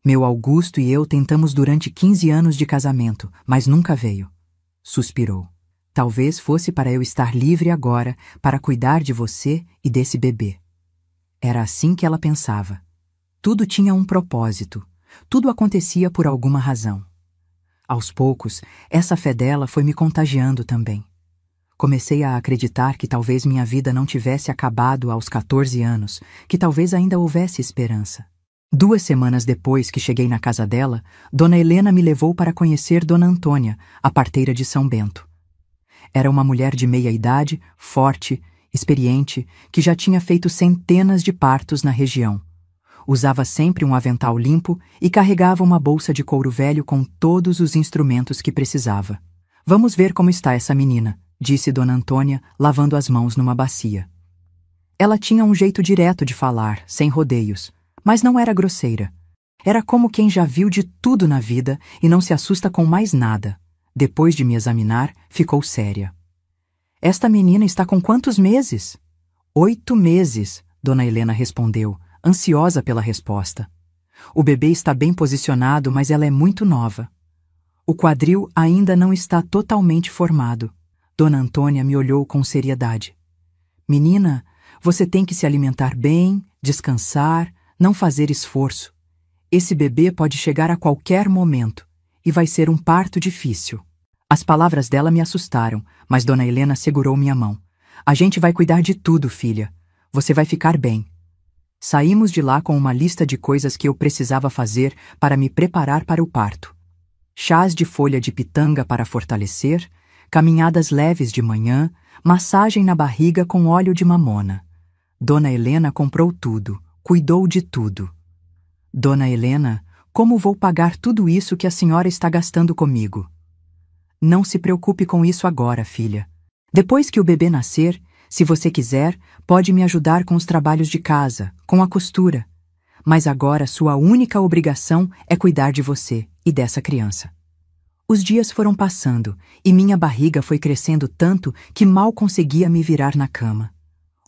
Meu Augusto e eu tentamos durante 15 anos de casamento, mas nunca veio. Suspirou. Talvez fosse para eu estar livre agora para cuidar de você e desse bebê. Era assim que ela pensava. Tudo tinha um propósito. Tudo acontecia por alguma razão. Aos poucos, essa fé dela foi me contagiando também. Comecei a acreditar que talvez minha vida não tivesse acabado aos 14 anos, que talvez ainda houvesse esperança. 2 semanas depois que cheguei na casa dela, Dona Helena me levou para conhecer Dona Antônia, a parteira de São Bento. Era uma mulher de meia idade, forte, experiente, que já tinha feito centenas de partos na região. Usava sempre um avental limpo e carregava uma bolsa de couro velho com todos os instrumentos que precisava. Vamos ver como está essa menina, disse Dona Antônia, lavando as mãos numa bacia. Ela tinha um jeito direto de falar, sem rodeios, mas não era grosseira. Era como quem já viu de tudo na vida e não se assusta com mais nada. Depois de me examinar, ficou séria. Esta menina está com quantos meses? 8 meses, Dona Helena respondeu, ansiosa pela resposta. O bebê está bem posicionado, mas ela é muito nova. O quadril ainda não está totalmente formado. Dona Antônia me olhou com seriedade. Menina, você tem que se alimentar bem, descansar, não fazer esforço. Esse bebê pode chegar a qualquer momento e vai ser um parto difícil. As palavras dela me assustaram, mas Dona Helena segurou minha mão. A gente vai cuidar de tudo, filha. Você vai ficar bem. Saímos de lá com uma lista de coisas que eu precisava fazer para me preparar para o parto. Chás de folha de pitanga para fortalecer, caminhadas leves de manhã, massagem na barriga com óleo de mamona. Dona Helena comprou tudo, cuidou de tudo. Dona Helena, como vou pagar tudo isso que a senhora está gastando comigo? Não se preocupe com isso agora, filha. Depois que o bebê nascer, se você quiser, pode me ajudar com os trabalhos de casa, com a costura. Mas agora sua única obrigação é cuidar de você e dessa criança. Os dias foram passando e minha barriga foi crescendo tanto que mal conseguia me virar na cama.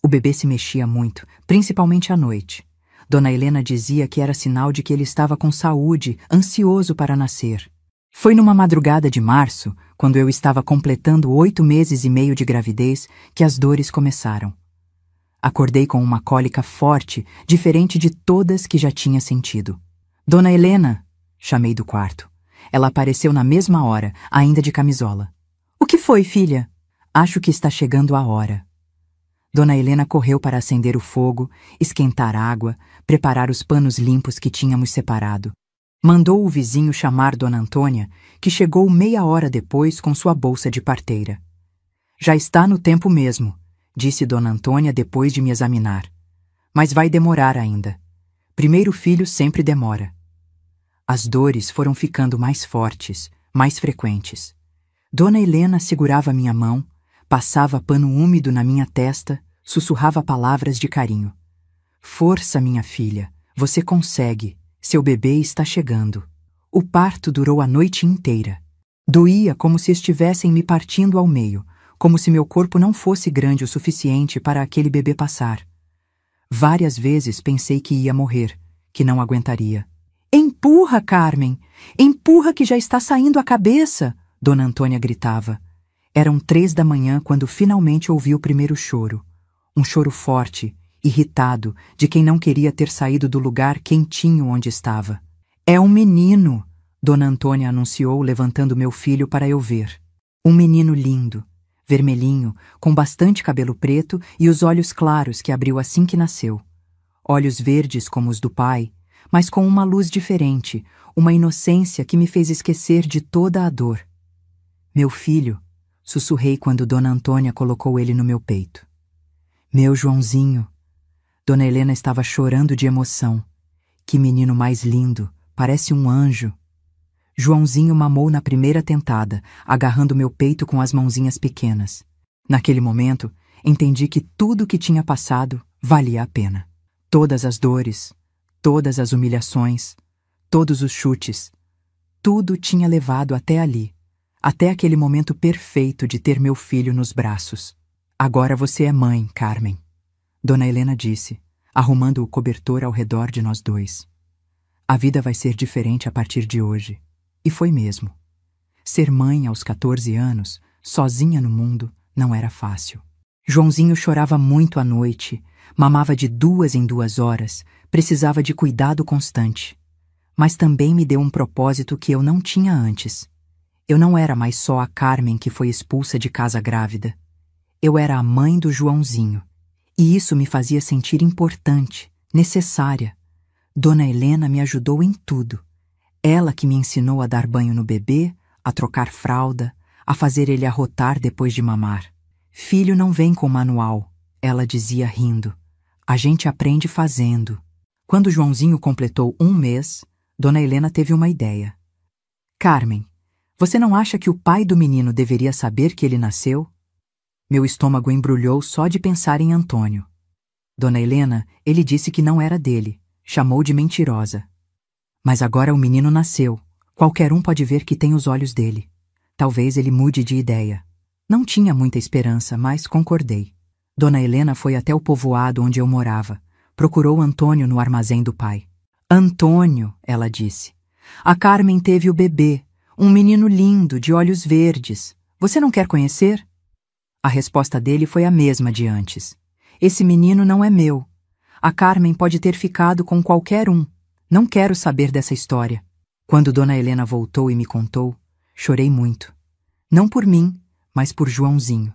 O bebê se mexia muito, principalmente à noite. Dona Helena dizia que era sinal de que ele estava com saúde, ansioso para nascer. Foi numa madrugada de março, quando eu estava completando 8 meses e meio de gravidez, que as dores começaram. Acordei com uma cólica forte, diferente de todas que já tinha sentido. Dona Helena, chamei do quarto. Ela apareceu na mesma hora, ainda de camisola. O que foi, filha? Acho que está chegando a hora. Dona Helena correu para acender o fogo, esquentar água, preparar os panos limpos que tínhamos separado. Mandou o vizinho chamar Dona Antônia, que chegou meia hora depois com sua bolsa de parteira. Já está no tempo mesmo, disse Dona Antônia depois de me examinar. Mas vai demorar ainda. Primeiro filho sempre demora. As dores foram ficando mais fortes, mais frequentes. Dona Helena segurava minha mão, passava pano úmido na minha testa, sussurrava palavras de carinho. Força, minha filha, você consegue, seu bebê está chegando. O parto durou a noite inteira. Doía como se estivessem me partindo ao meio, como se meu corpo não fosse grande o suficiente para aquele bebê passar. Várias vezes pensei que ia morrer, que não aguentaria. Empurra, Carmen! Empurra que já está saindo a cabeça! Dona Antônia gritava. Eram 3 da manhã quando finalmente ouvi o primeiro choro. Um choro forte, irritado, de quem não queria ter saído do lugar quentinho onde estava. É um menino! Dona Antônia anunciou, levantando meu filho para eu ver. Um menino lindo, vermelhinho, com bastante cabelo preto e os olhos claros que abriu assim que nasceu. Olhos verdes como os do pai, mas com uma luz diferente, uma inocência que me fez esquecer de toda a dor. Meu filho, sussurrei quando Dona Antônia colocou ele no meu peito. Meu Joãozinho. Dona Helena estava chorando de emoção. Que menino mais lindo, parece um anjo. Joãozinho mamou na primeira tentada, agarrando meu peito com as mãozinhas pequenas. Naquele momento, entendi que tudo o que tinha passado valia a pena. Todas as dores, todas as humilhações, todos os chutes, tudo tinha levado até ali, até aquele momento perfeito de ter meu filho nos braços. Agora você é mãe, Carmen, Dona Helena disse, arrumando o cobertor ao redor de nós dois. A vida vai ser diferente a partir de hoje. E foi mesmo. Ser mãe aos 14 anos, sozinha no mundo, não era fácil. Joãozinho chorava muito à noite, mamava de 2 em 2 horas, precisava de cuidado constante. Mas também me deu um propósito que eu não tinha antes. Eu não era mais só a Carmen que foi expulsa de casa grávida. Eu era a mãe do Joãozinho. E isso me fazia sentir importante, necessária. Dona Helena me ajudou em tudo. Ela que me ensinou a dar banho no bebê, a trocar fralda, a fazer ele arrotar depois de mamar. Filho não vem com manual, ela dizia rindo. A gente aprende fazendo. Quando Joãozinho completou 1 mês, Dona Helena teve uma ideia. Carmen, você não acha que o pai do menino deveria saber que ele nasceu? Meu estômago embrulhou só de pensar em Antônio. Dona Helena, ele disse que não era dele, chamou de mentirosa. Mas agora o menino nasceu. Qualquer um pode ver que tem os olhos dele. Talvez ele mude de ideia. Não tinha muita esperança, mas concordei. Dona Helena foi até o povoado onde eu morava. Procurou Antônio no armazém do pai. Antônio, ela disse. A Carmen teve o bebê, um menino lindo, de olhos verdes. Você não quer conhecer? A resposta dele foi a mesma de antes. Esse menino não é meu. A Carmen pode ter ficado com qualquer um. Não quero saber dessa história. Quando Dona Helena voltou e me contou, chorei muito. Não por mim, mas por Joãozinho.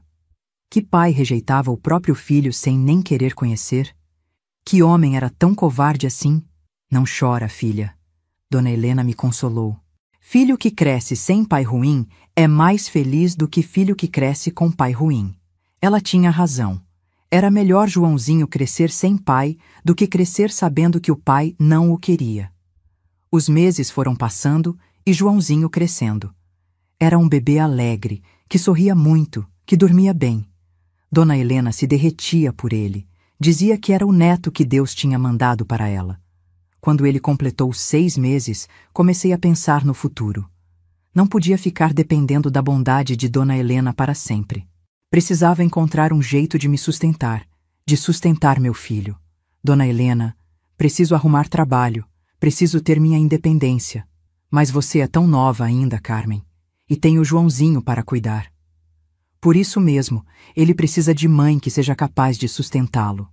Que pai rejeitava o próprio filho sem nem querer conhecer? Que homem era tão covarde assim? Não chora, filha. Dona Helena me consolou. Filho que cresce sem pai ruim é mais feliz do que filho que cresce com pai ruim. Ela tinha razão. Era melhor Joãozinho crescer sem pai do que crescer sabendo que o pai não o queria. Os meses foram passando e Joãozinho crescendo. Era um bebê alegre, que sorria muito, que dormia bem. Dona Helena se derretia por ele. Dizia que era o neto que Deus tinha mandado para ela. Quando ele completou 6 meses, comecei a pensar no futuro. Não podia ficar dependendo da bondade de Dona Helena para sempre. Precisava encontrar um jeito de me sustentar, de sustentar meu filho. Dona Helena, preciso arrumar trabalho, preciso ter minha independência. Mas você é tão nova ainda, Carmen, e tem o Joãozinho para cuidar. Por isso mesmo, ele precisa de mãe que seja capaz de sustentá-lo.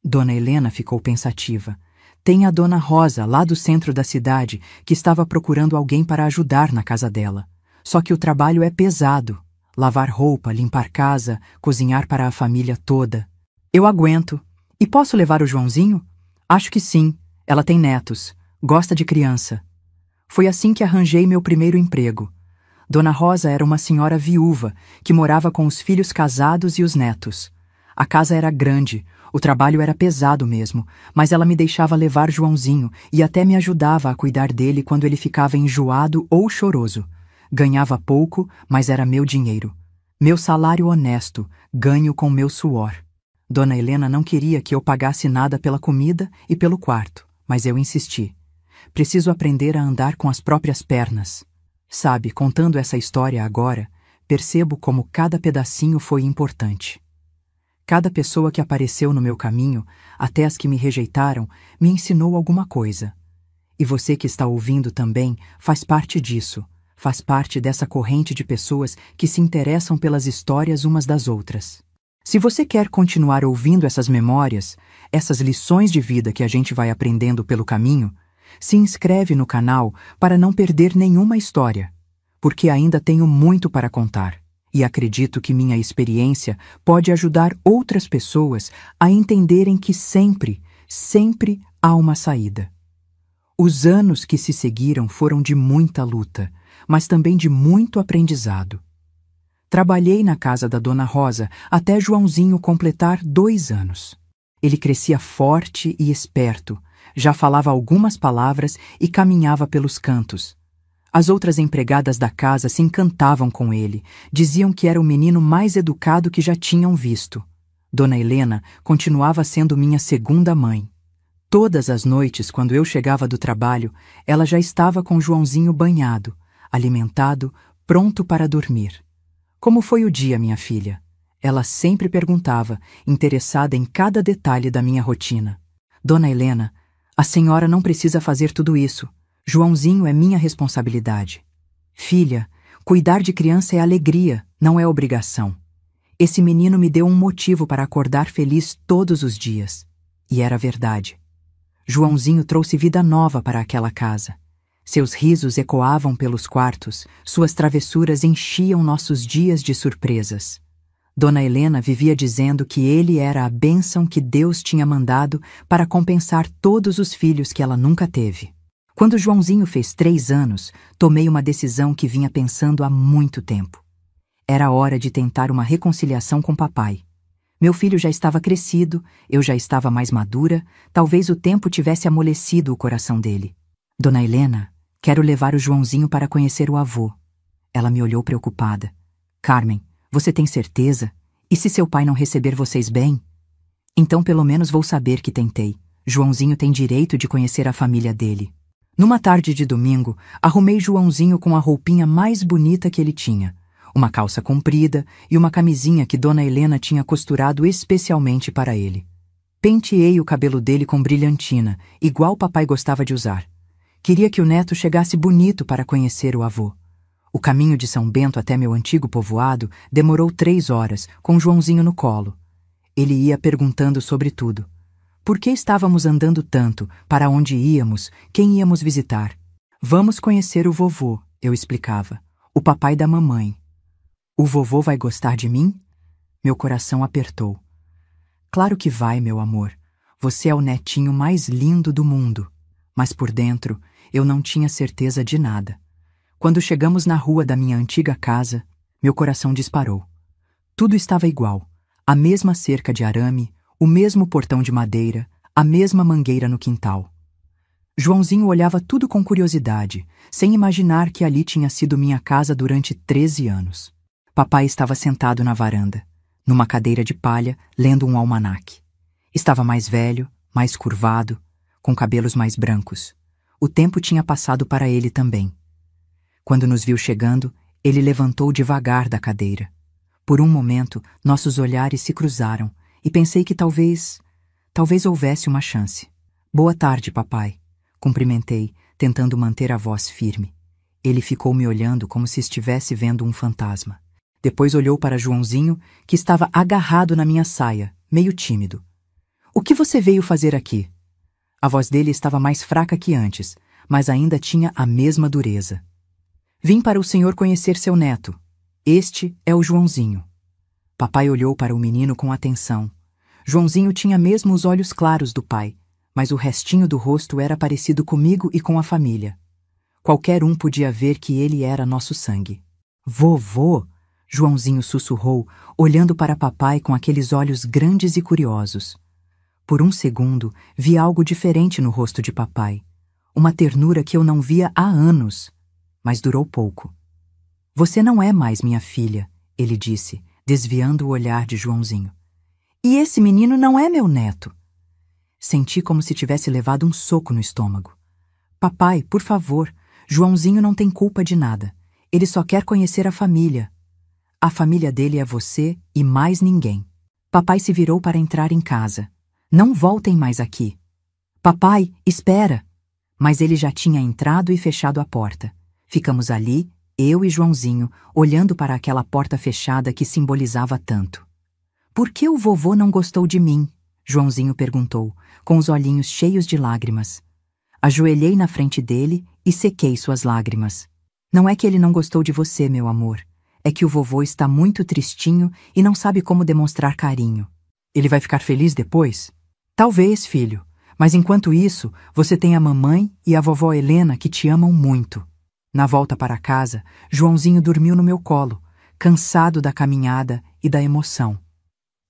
Dona Helena ficou pensativa. Tem a Dona Rosa, lá do centro da cidade, que estava procurando alguém para ajudar na casa dela. Só que o trabalho é pesado. Lavar roupa, limpar casa, cozinhar para a família toda. Eu aguento. E posso levar o Joãozinho? Acho que sim. Ela tem netos. Gosta de criança. Foi assim que arranjei meu primeiro emprego. Dona Rosa era uma senhora viúva que morava com os filhos casados e os netos. A casa era grande, o trabalho era pesado mesmo, mas ela me deixava levar Joãozinho e até me ajudava a cuidar dele quando ele ficava enjoado ou choroso. Ganhava pouco, mas era meu dinheiro. Meu salário honesto, ganho com meu suor. Dona Helena não queria que eu pagasse nada pela comida e pelo quarto, mas eu insisti. Preciso aprender a andar com as próprias pernas. Sabe, contando essa história agora, percebo como cada pedacinho foi importante. Cada pessoa que apareceu no meu caminho, até as que me rejeitaram, me ensinou alguma coisa. E você que está ouvindo também faz parte disso, faz parte dessa corrente de pessoas que se interessam pelas histórias umas das outras. Se você quer continuar ouvindo essas memórias, essas lições de vida que a gente vai aprendendo pelo caminho, se inscreve no canal para não perder nenhuma história, porque ainda tenho muito para contar e acredito que minha experiência pode ajudar outras pessoas a entenderem que sempre, sempre há uma saída. Os anos que se seguiram foram de muita luta, mas também de muito aprendizado. Trabalhei na casa da Dona Rosa até Joãozinho completar 2 anos. Ele crescia forte e esperto, já falava algumas palavras e caminhava pelos cantos. As outras empregadas da casa se encantavam com ele, diziam que era o menino mais educado que já tinham visto. Dona Helena continuava sendo minha segunda mãe. Todas as noites, quando eu chegava do trabalho, ela já estava com Joãozinho banhado, alimentado, pronto para dormir. Como foi o dia, minha filha? Ela sempre perguntava, interessada em cada detalhe da minha rotina. Dona Helena, a senhora não precisa fazer tudo isso. Joãozinho é minha responsabilidade. Filha, cuidar de criança é alegria, não é obrigação. Esse menino me deu um motivo para acordar feliz todos os dias. E era verdade. Joãozinho trouxe vida nova para aquela casa. Seus risos ecoavam pelos quartos, suas travessuras enchiam nossos dias de surpresas. Dona Helena vivia dizendo que ele era a bênção que Deus tinha mandado para compensar todos os filhos que ela nunca teve. Quando Joãozinho fez 3 anos, tomei uma decisão que vinha pensando há muito tempo. Era hora de tentar uma reconciliação com papai. Meu filho já estava crescido, eu já estava mais madura, talvez o tempo tivesse amolecido o coração dele. Dona Helena, quero levar o Joãozinho para conhecer o avô. Ela me olhou preocupada. Carmen, você tem certeza? E se seu pai não receber vocês bem? Então pelo menos vou saber que tentei. Joãozinho tem direito de conhecer a família dele. Numa tarde de domingo, arrumei Joãozinho com a roupinha mais bonita que ele tinha. Uma calça comprida e uma camisinha que Dona Helena tinha costurado especialmente para ele. Penteei o cabelo dele com brilhantina, igual papai gostava de usar. Queria que o neto chegasse bonito para conhecer o avô. O caminho de São Bento até meu antigo povoado demorou 3 horas, com Joãozinho no colo. Ele ia perguntando sobre tudo. Por que estávamos andando tanto? Para onde íamos? Quem íamos visitar? Vamos conhecer o vovô, eu explicava. O papai da mamãe. O vovô vai gostar de mim? Meu coração apertou. Claro que vai, meu amor. Você é o netinho mais lindo do mundo. Mas por dentro, eu não tinha certeza de nada. Quando chegamos na rua da minha antiga casa, meu coração disparou. Tudo estava igual. A mesma cerca de arame, o mesmo portão de madeira, a mesma mangueira no quintal. Joãozinho olhava tudo com curiosidade, sem imaginar que ali tinha sido minha casa durante 13 anos. Papai estava sentado na varanda, numa cadeira de palha, lendo um almanaque. Estava mais velho, mais curvado, com cabelos mais brancos. O tempo tinha passado para ele também. Quando nos viu chegando, ele levantou devagar da cadeira. Por um momento, nossos olhares se cruzaram e pensei que talvez houvesse uma chance. Boa tarde, papai. Cumprimentei, tentando manter a voz firme. Ele ficou me olhando como se estivesse vendo um fantasma. Depois olhou para Joãozinho, que estava agarrado na minha saia, meio tímido. O que você veio fazer aqui? A voz dele estava mais fraca que antes, mas ainda tinha a mesma dureza. Vim para o senhor conhecer seu neto. Este é o Joãozinho. Papai olhou para o menino com atenção. Joãozinho tinha mesmo os olhos claros do pai, mas o restinho do rosto era parecido comigo e com a família. Qualquer um podia ver que ele era nosso sangue. Vovô! Joãozinho sussurrou, olhando para papai com aqueles olhos grandes e curiosos. Por um segundo, vi algo diferente no rosto de papai. Uma ternura que eu não via há anos. Mas durou pouco. Você não é mais minha filha, ele disse, desviando o olhar de Joãozinho. E esse menino não é meu neto. Senti como se tivesse levado um soco no estômago. Papai, por favor, Joãozinho não tem culpa de nada. Ele só quer conhecer a família. A família dele é você e mais ninguém. Papai se virou para entrar em casa. Não voltem mais aqui. Papai, espera! Mas ele já tinha entrado e fechado a porta. Ficamos ali, eu e Joãozinho, olhando para aquela porta fechada que simbolizava tanto. Por que o vovô não gostou de mim? Joãozinho perguntou, com os olhinhos cheios de lágrimas. Ajoelhei na frente dele e sequei suas lágrimas. Não é que ele não gostou de você, meu amor. É que o vovô está muito tristinho e não sabe como demonstrar carinho. Ele vai ficar feliz depois? Talvez, filho. Mas enquanto isso, você tem a mamãe e a vovó Helena que te amam muito. Na volta para casa, Joãozinho dormiu no meu colo, cansado da caminhada e da emoção.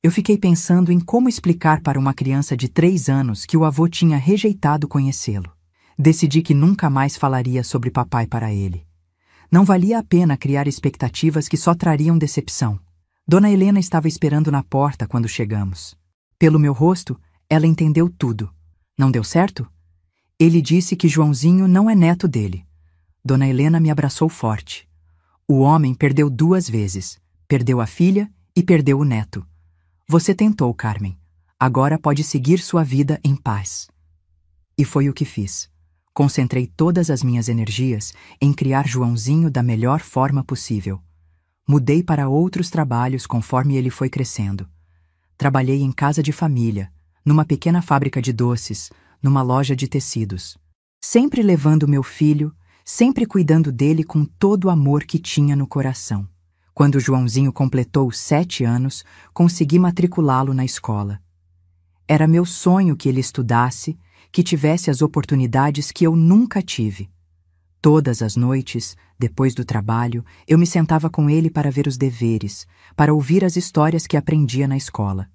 Eu fiquei pensando em como explicar para uma criança de 3 anos que o avô tinha rejeitado conhecê-lo. Decidi que nunca mais falaria sobre papai para ele. Não valia a pena criar expectativas que só trariam decepção. Dona Helena estava esperando na porta quando chegamos. Pelo meu rosto, ela entendeu tudo. Não deu certo? Ele disse que Joãozinho não é neto dele. Dona Helena me abraçou forte. O homem perdeu 2 vezes. Perdeu a filha e perdeu o neto. Você tentou, Carmen. Agora pode seguir sua vida em paz. E foi o que fiz. Concentrei todas as minhas energias em criar Joãozinho da melhor forma possível. Mudei para outros trabalhos conforme ele foi crescendo. Trabalhei em casa de família, numa pequena fábrica de doces, numa loja de tecidos. Sempre levando meu filho, sempre cuidando dele com todo o amor que tinha no coração. Quando Joãozinho completou 7 anos, consegui matriculá-lo na escola. Era meu sonho que ele estudasse, que tivesse as oportunidades que eu nunca tive. Todas as noites, depois do trabalho, eu me sentava com ele para ver os deveres, para ouvir as histórias que aprendia na escola.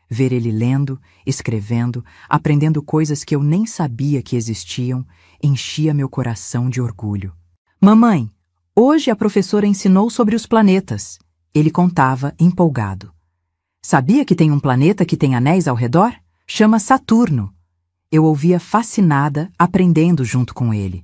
Ver ele lendo, escrevendo, aprendendo coisas que eu nem sabia que existiam, enchia meu coração de orgulho. Mamãe, hoje a professora ensinou sobre os planetas. Ele contava, empolgado. Sabia que tem um planeta que tem anéis ao redor? Chama Saturno. Eu ouvia fascinada, aprendendo junto com ele.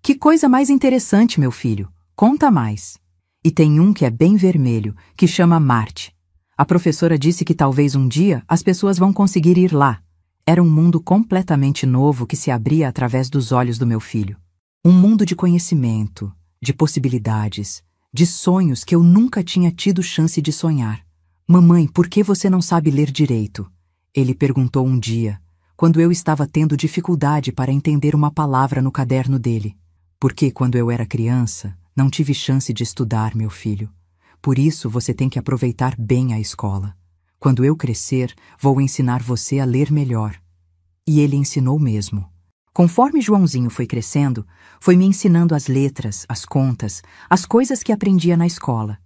Que coisa mais interessante, meu filho. Conta mais. E tem um que é bem vermelho, que chama Marte. A professora disse que talvez um dia as pessoas vão conseguir ir lá. Era um mundo completamente novo que se abria através dos olhos do meu filho. Um mundo de conhecimento, de possibilidades, de sonhos que eu nunca tinha tido chance de sonhar. Mamãe, por que você não sabe ler direito? Ele perguntou um dia, quando eu estava tendo dificuldade para entender uma palavra no caderno dele. Porque quando eu era criança, não tive chance de estudar, meu filho. Por isso você tem que aproveitar bem a escola. Quando eu crescer, vou ensinar você a ler melhor. E ele ensinou mesmo. Conforme Joãozinho foi crescendo, foi me ensinando as letras, as contas, as coisas que aprendia na escola.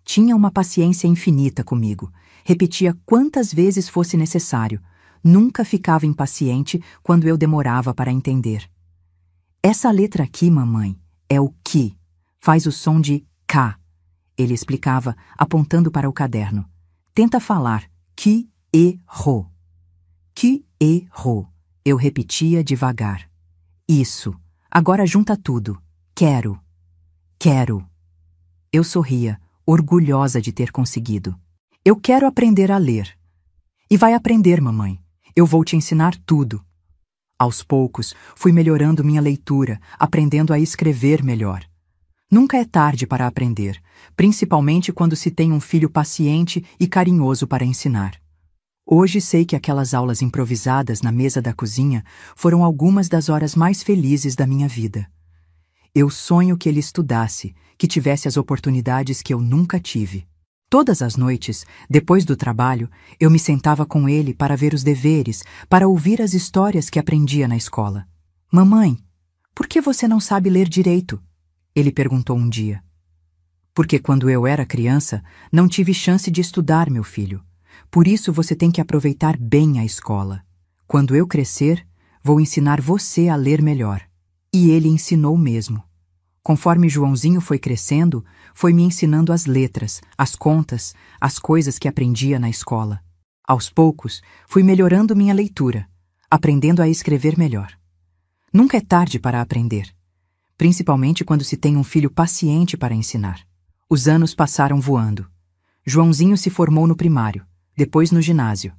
Tinha uma paciência infinita comigo. Repetia quantas vezes fosse necessário. Nunca ficava impaciente quando eu demorava para entender. Essa letra aqui, mamãe, é o Ki. Faz o som de K. Ele explicava, apontando para o caderno. Tenta falar Ki-e-ro. Ki-e-ro. Eu repetia devagar. Isso. Agora junta tudo. Quero. Quero. Eu sorria, orgulhosa de ter conseguido. Eu quero aprender a ler. E vai aprender, mamãe. Eu vou te ensinar tudo. Aos poucos, fui melhorando minha leitura, aprendendo a escrever melhor. Nunca é tarde para aprender, principalmente quando se tem um filho paciente e carinhoso para ensinar. Hoje sei que aquelas aulas improvisadas na mesa da cozinha foram algumas das horas mais felizes da minha vida. Eu sonho que ele estudasse, que tivesse as oportunidades que eu nunca tive. Todas as noites, depois do trabalho, eu me sentava com ele para ver os deveres, para ouvir as histórias que aprendia na escola. Mamãe, por que você não sabe ler direito? Ele perguntou um dia. Porque quando eu era criança, não tive chance de estudar, meu filho. Por isso você tem que aproveitar bem a escola. Quando eu crescer, vou ensinar você a ler melhor. E ele ensinou mesmo. Conforme Joãozinho foi crescendo, foi me ensinando as letras, as contas, as coisas que aprendia na escola. Aos poucos, fui melhorando minha leitura, aprendendo a escrever melhor. Nunca é tarde para aprender, principalmente quando se tem um filho paciente para ensinar. Os anos passaram voando. Joãozinho se formou no primário, depois no ginásio.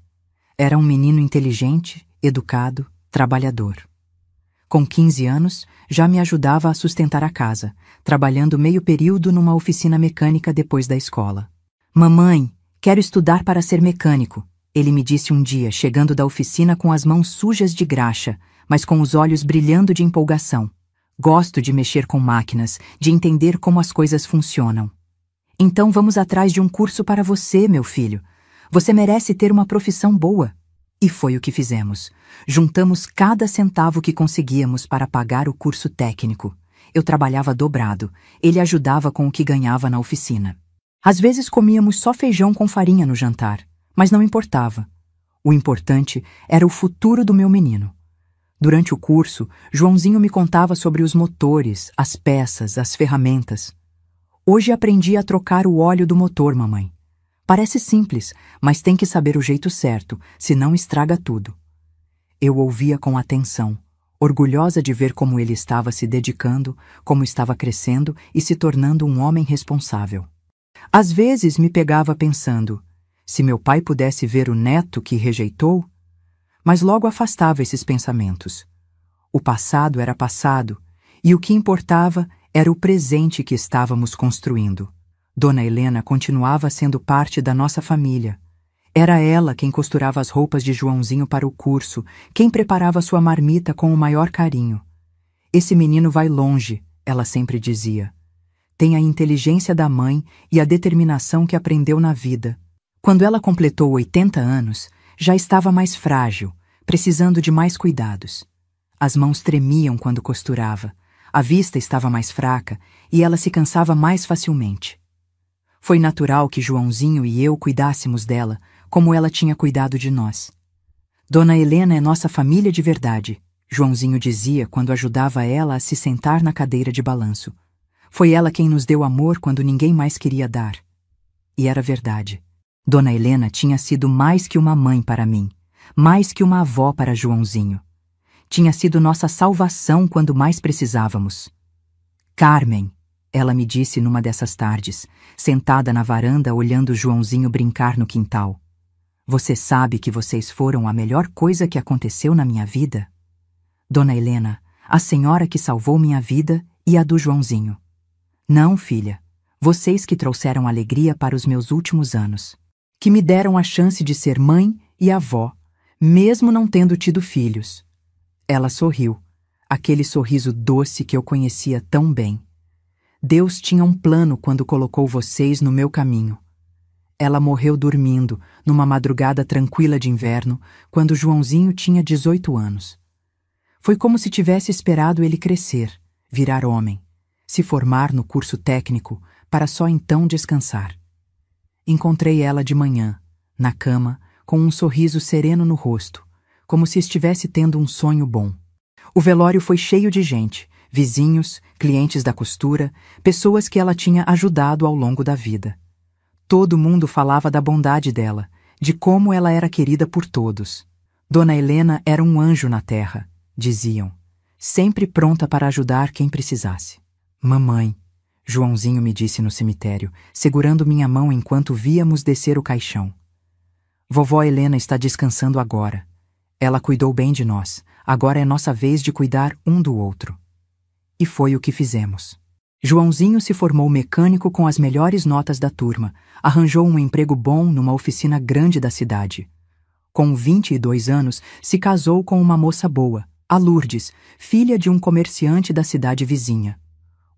Era um menino inteligente, educado, trabalhador. Com 15 anos, já me ajudava a sustentar a casa, trabalhando meio período numa oficina mecânica depois da escola. Mamãe, quero estudar para ser mecânico, ele me disse um dia, chegando da oficina com as mãos sujas de graxa, mas com os olhos brilhando de empolgação. Gosto de mexer com máquinas, de entender como as coisas funcionam. Então vamos atrás de um curso para você, meu filho. Você merece ter uma profissão boa. E foi o que fizemos. Juntamos cada centavo que conseguíamos para pagar o curso técnico. Eu trabalhava dobrado, ele ajudava com o que ganhava na oficina. Às vezes comíamos só feijão com farinha no jantar, mas não importava. O importante era o futuro do meu menino. Durante o curso, Joãozinho me contava sobre os motores, as peças, as ferramentas. Hoje aprendi a trocar o óleo do motor, mamãe. Parece simples, mas tem que saber o jeito certo, senão estraga tudo. Eu ouvia com atenção, orgulhosa de ver como ele estava se dedicando, como estava crescendo e se tornando um homem responsável. Às vezes me pegava pensando, se meu pai pudesse ver o neto que rejeitou, mas logo afastava esses pensamentos. O passado era passado, e o que importava era o presente que estávamos construindo. Dona Helena continuava sendo parte da nossa família. Era ela quem costurava as roupas de Joãozinho para o curso, quem preparava sua marmita com o maior carinho. Esse menino vai longe, ela sempre dizia. Tem a inteligência da mãe e a determinação que aprendeu na vida. Quando ela completou 80 anos, já estava mais frágil, precisando de mais cuidados. As mãos tremiam quando costurava, a vista estava mais fraca e ela se cansava mais facilmente. Foi natural que Joãozinho e eu cuidássemos dela, como ela tinha cuidado de nós. Dona Helena é nossa família de verdade, Joãozinho dizia quando ajudava ela a se sentar na cadeira de balanço. Foi ela quem nos deu amor quando ninguém mais queria dar. E era verdade. Dona Helena tinha sido mais que uma mãe para mim, mais que uma avó para Joãozinho. Tinha sido nossa salvação quando mais precisávamos. Carmen, ela me disse numa dessas tardes, sentada na varanda olhando Joãozinho brincar no quintal. Você sabe que vocês foram a melhor coisa que aconteceu na minha vida? Dona Helena, a senhora que salvou minha vida e a do Joãozinho. Não, filha, vocês que trouxeram alegria para os meus últimos anos, que me deram a chance de ser mãe e avó, mesmo não tendo tido filhos. Ela sorriu, aquele sorriso doce que eu conhecia tão bem. Deus tinha um plano quando colocou vocês no meu caminho. Ela morreu dormindo, numa madrugada tranquila de inverno, quando Joãozinho tinha 18 anos. Foi como se tivesse esperado ele crescer, virar homem, se formar no curso técnico, para só então descansar. Encontrei ela de manhã, na cama, com um sorriso sereno no rosto, como se estivesse tendo um sonho bom. O velório foi cheio de gente, vizinhos, clientes da costura, pessoas que ela tinha ajudado ao longo da vida. Todo mundo falava da bondade dela, de como ela era querida por todos. Dona Helena era um anjo na terra, diziam, sempre pronta para ajudar quem precisasse. Mamãe, Joãozinho me disse no cemitério, segurando minha mão enquanto víamos descer o caixão. Vovó Helena está descansando agora. Ela cuidou bem de nós. Agora é nossa vez de cuidar um do outro. E foi o que fizemos. Joãozinho se formou mecânico com as melhores notas da turma. Arranjou um emprego bom numa oficina grande da cidade. Com 22 anos, se casou com uma moça boa, a Lourdes, filha de um comerciante da cidade vizinha.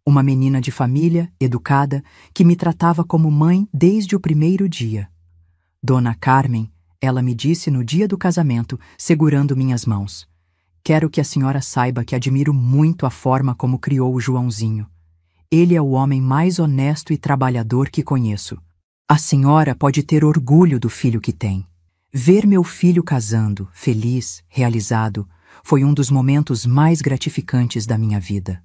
Uma menina de família, educada, que me tratava como mãe desde o primeiro dia. Dona Carmen, ela me disse no dia do casamento, segurando minhas mãos: "Quero que a senhora saiba que admiro muito a forma como criou o Joãozinho. Ele é o homem mais honesto e trabalhador que conheço. A senhora pode ter orgulho do filho que tem." Ver meu filho casando, feliz, realizado, foi um dos momentos mais gratificantes da minha vida.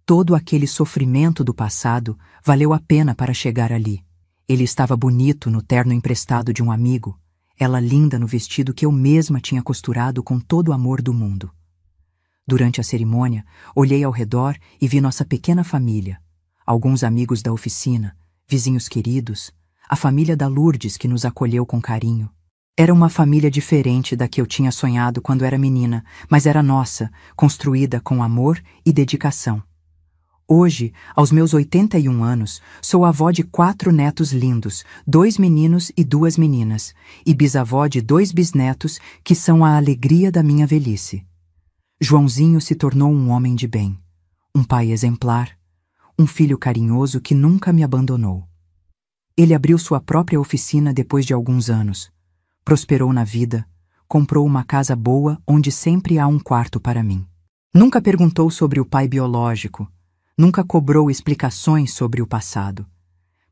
Todo aquele sofrimento do passado valeu a pena para chegar ali. Ele estava bonito no terno emprestado de um amigo, ela linda no vestido que eu mesma tinha costurado com todo o amor do mundo. Durante a cerimônia, olhei ao redor e vi nossa pequena família, alguns amigos da oficina, vizinhos queridos, a família da Lourdes que nos acolheu com carinho. Era uma família diferente da que eu tinha sonhado quando era menina, mas era nossa, construída com amor e dedicação. Hoje, aos meus 81 anos, sou avó de 4 netos lindos, 2 meninos e 2 meninas, e bisavó de 2 bisnetos que são a alegria da minha velhice. Joãozinho se tornou um homem de bem, um pai exemplar, um filho carinhoso que nunca me abandonou. Ele abriu sua própria oficina depois de alguns anos. Prosperou na vida, comprou uma casa boa onde sempre há um quarto para mim. Nunca perguntou sobre o pai biológico, nunca cobrou explicações sobre o passado.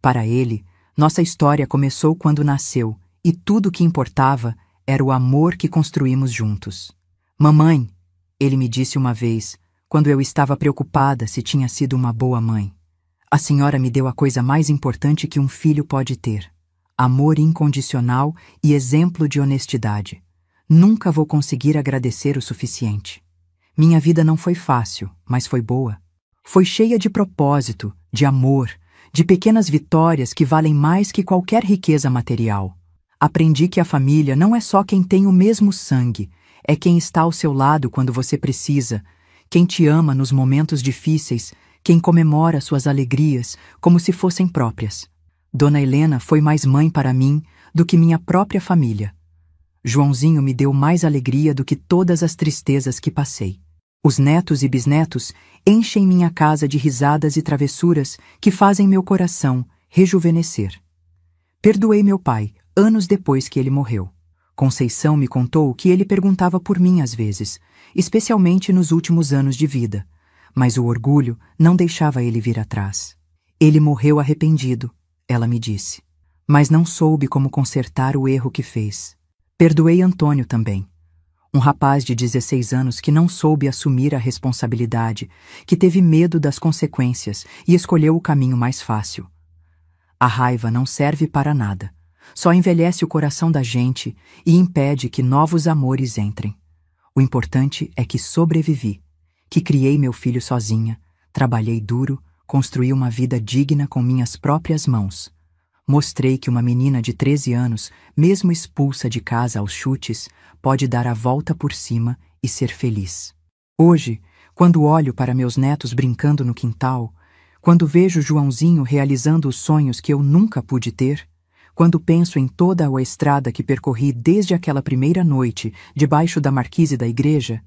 Para ele, nossa história começou quando nasceu e tudo o que importava era o amor que construímos juntos. "Mamãe", ele me disse uma vez, quando eu estava preocupada se tinha sido uma boa mãe, "a senhora me deu a coisa mais importante que um filho pode ter. Amor incondicional e exemplo de honestidade. Nunca vou conseguir agradecer o suficiente. Minha vida não foi fácil, mas foi boa. Foi cheia de propósito, de amor, de pequenas vitórias que valem mais que qualquer riqueza material. Aprendi que a família não é só quem tem o mesmo sangue, é quem está ao seu lado quando você precisa, quem te ama nos momentos difíceis, quem comemora suas alegrias como se fossem próprias. Dona Helena foi mais mãe para mim do que minha própria família. Joãozinho me deu mais alegria do que todas as tristezas que passei. Os netos e bisnetos enchem minha casa de risadas e travessuras que fazem meu coração rejuvenescer. Perdoei meu pai, anos depois que ele morreu. Conceição me contou que ele perguntava por mim às vezes, especialmente nos últimos anos de vida, mas o orgulho não deixava ele vir atrás. Ele morreu arrependido, ela me disse, mas não soube como consertar o erro que fez. Perdoei Antônio também, um rapaz de 16 anos que não soube assumir a responsabilidade, que teve medo das consequências e escolheu o caminho mais fácil. A raiva não serve para nada, só envelhece o coração da gente e impede que novos amores entrem. O importante é que sobrevivi, que criei meu filho sozinha, trabalhei duro, construí uma vida digna com minhas próprias mãos. Mostrei que uma menina de 13 anos, mesmo expulsa de casa aos chutes, pode dar a volta por cima e ser feliz. Hoje, quando olho para meus netos brincando no quintal, quando vejo Joãozinho realizando os sonhos que eu nunca pude ter, quando penso em toda a estrada que percorri desde aquela primeira noite debaixo da marquise da igreja,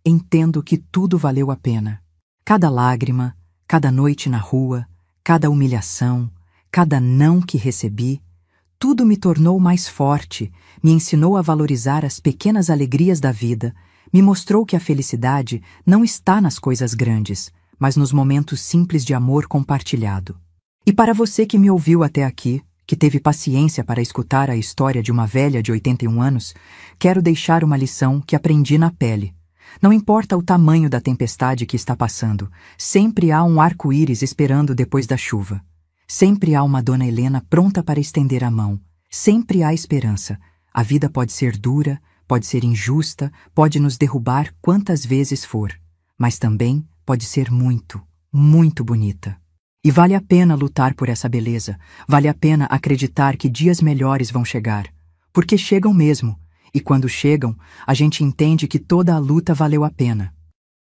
entendo que tudo valeu a pena. Cada lágrima, cada noite na rua, cada humilhação, cada não que recebi, tudo me tornou mais forte, me ensinou a valorizar as pequenas alegrias da vida, me mostrou que a felicidade não está nas coisas grandes, mas nos momentos simples de amor compartilhado. E para você que me ouviu até aqui, que teve paciência para escutar a história de uma velha de 81 anos, quero deixar uma lição que aprendi na pele. Não importa o tamanho da tempestade que está passando, sempre há um arco-íris esperando depois da chuva. Sempre há uma Dona Helena pronta para estender a mão. Sempre há esperança. A vida pode ser dura, pode ser injusta, pode nos derrubar quantas vezes for, mas também pode ser muito, muito bonita. E vale a pena lutar por essa beleza, vale a pena acreditar que dias melhores vão chegar, Porque chegam mesmo, e quando chegam, a gente entende que toda a luta valeu a pena.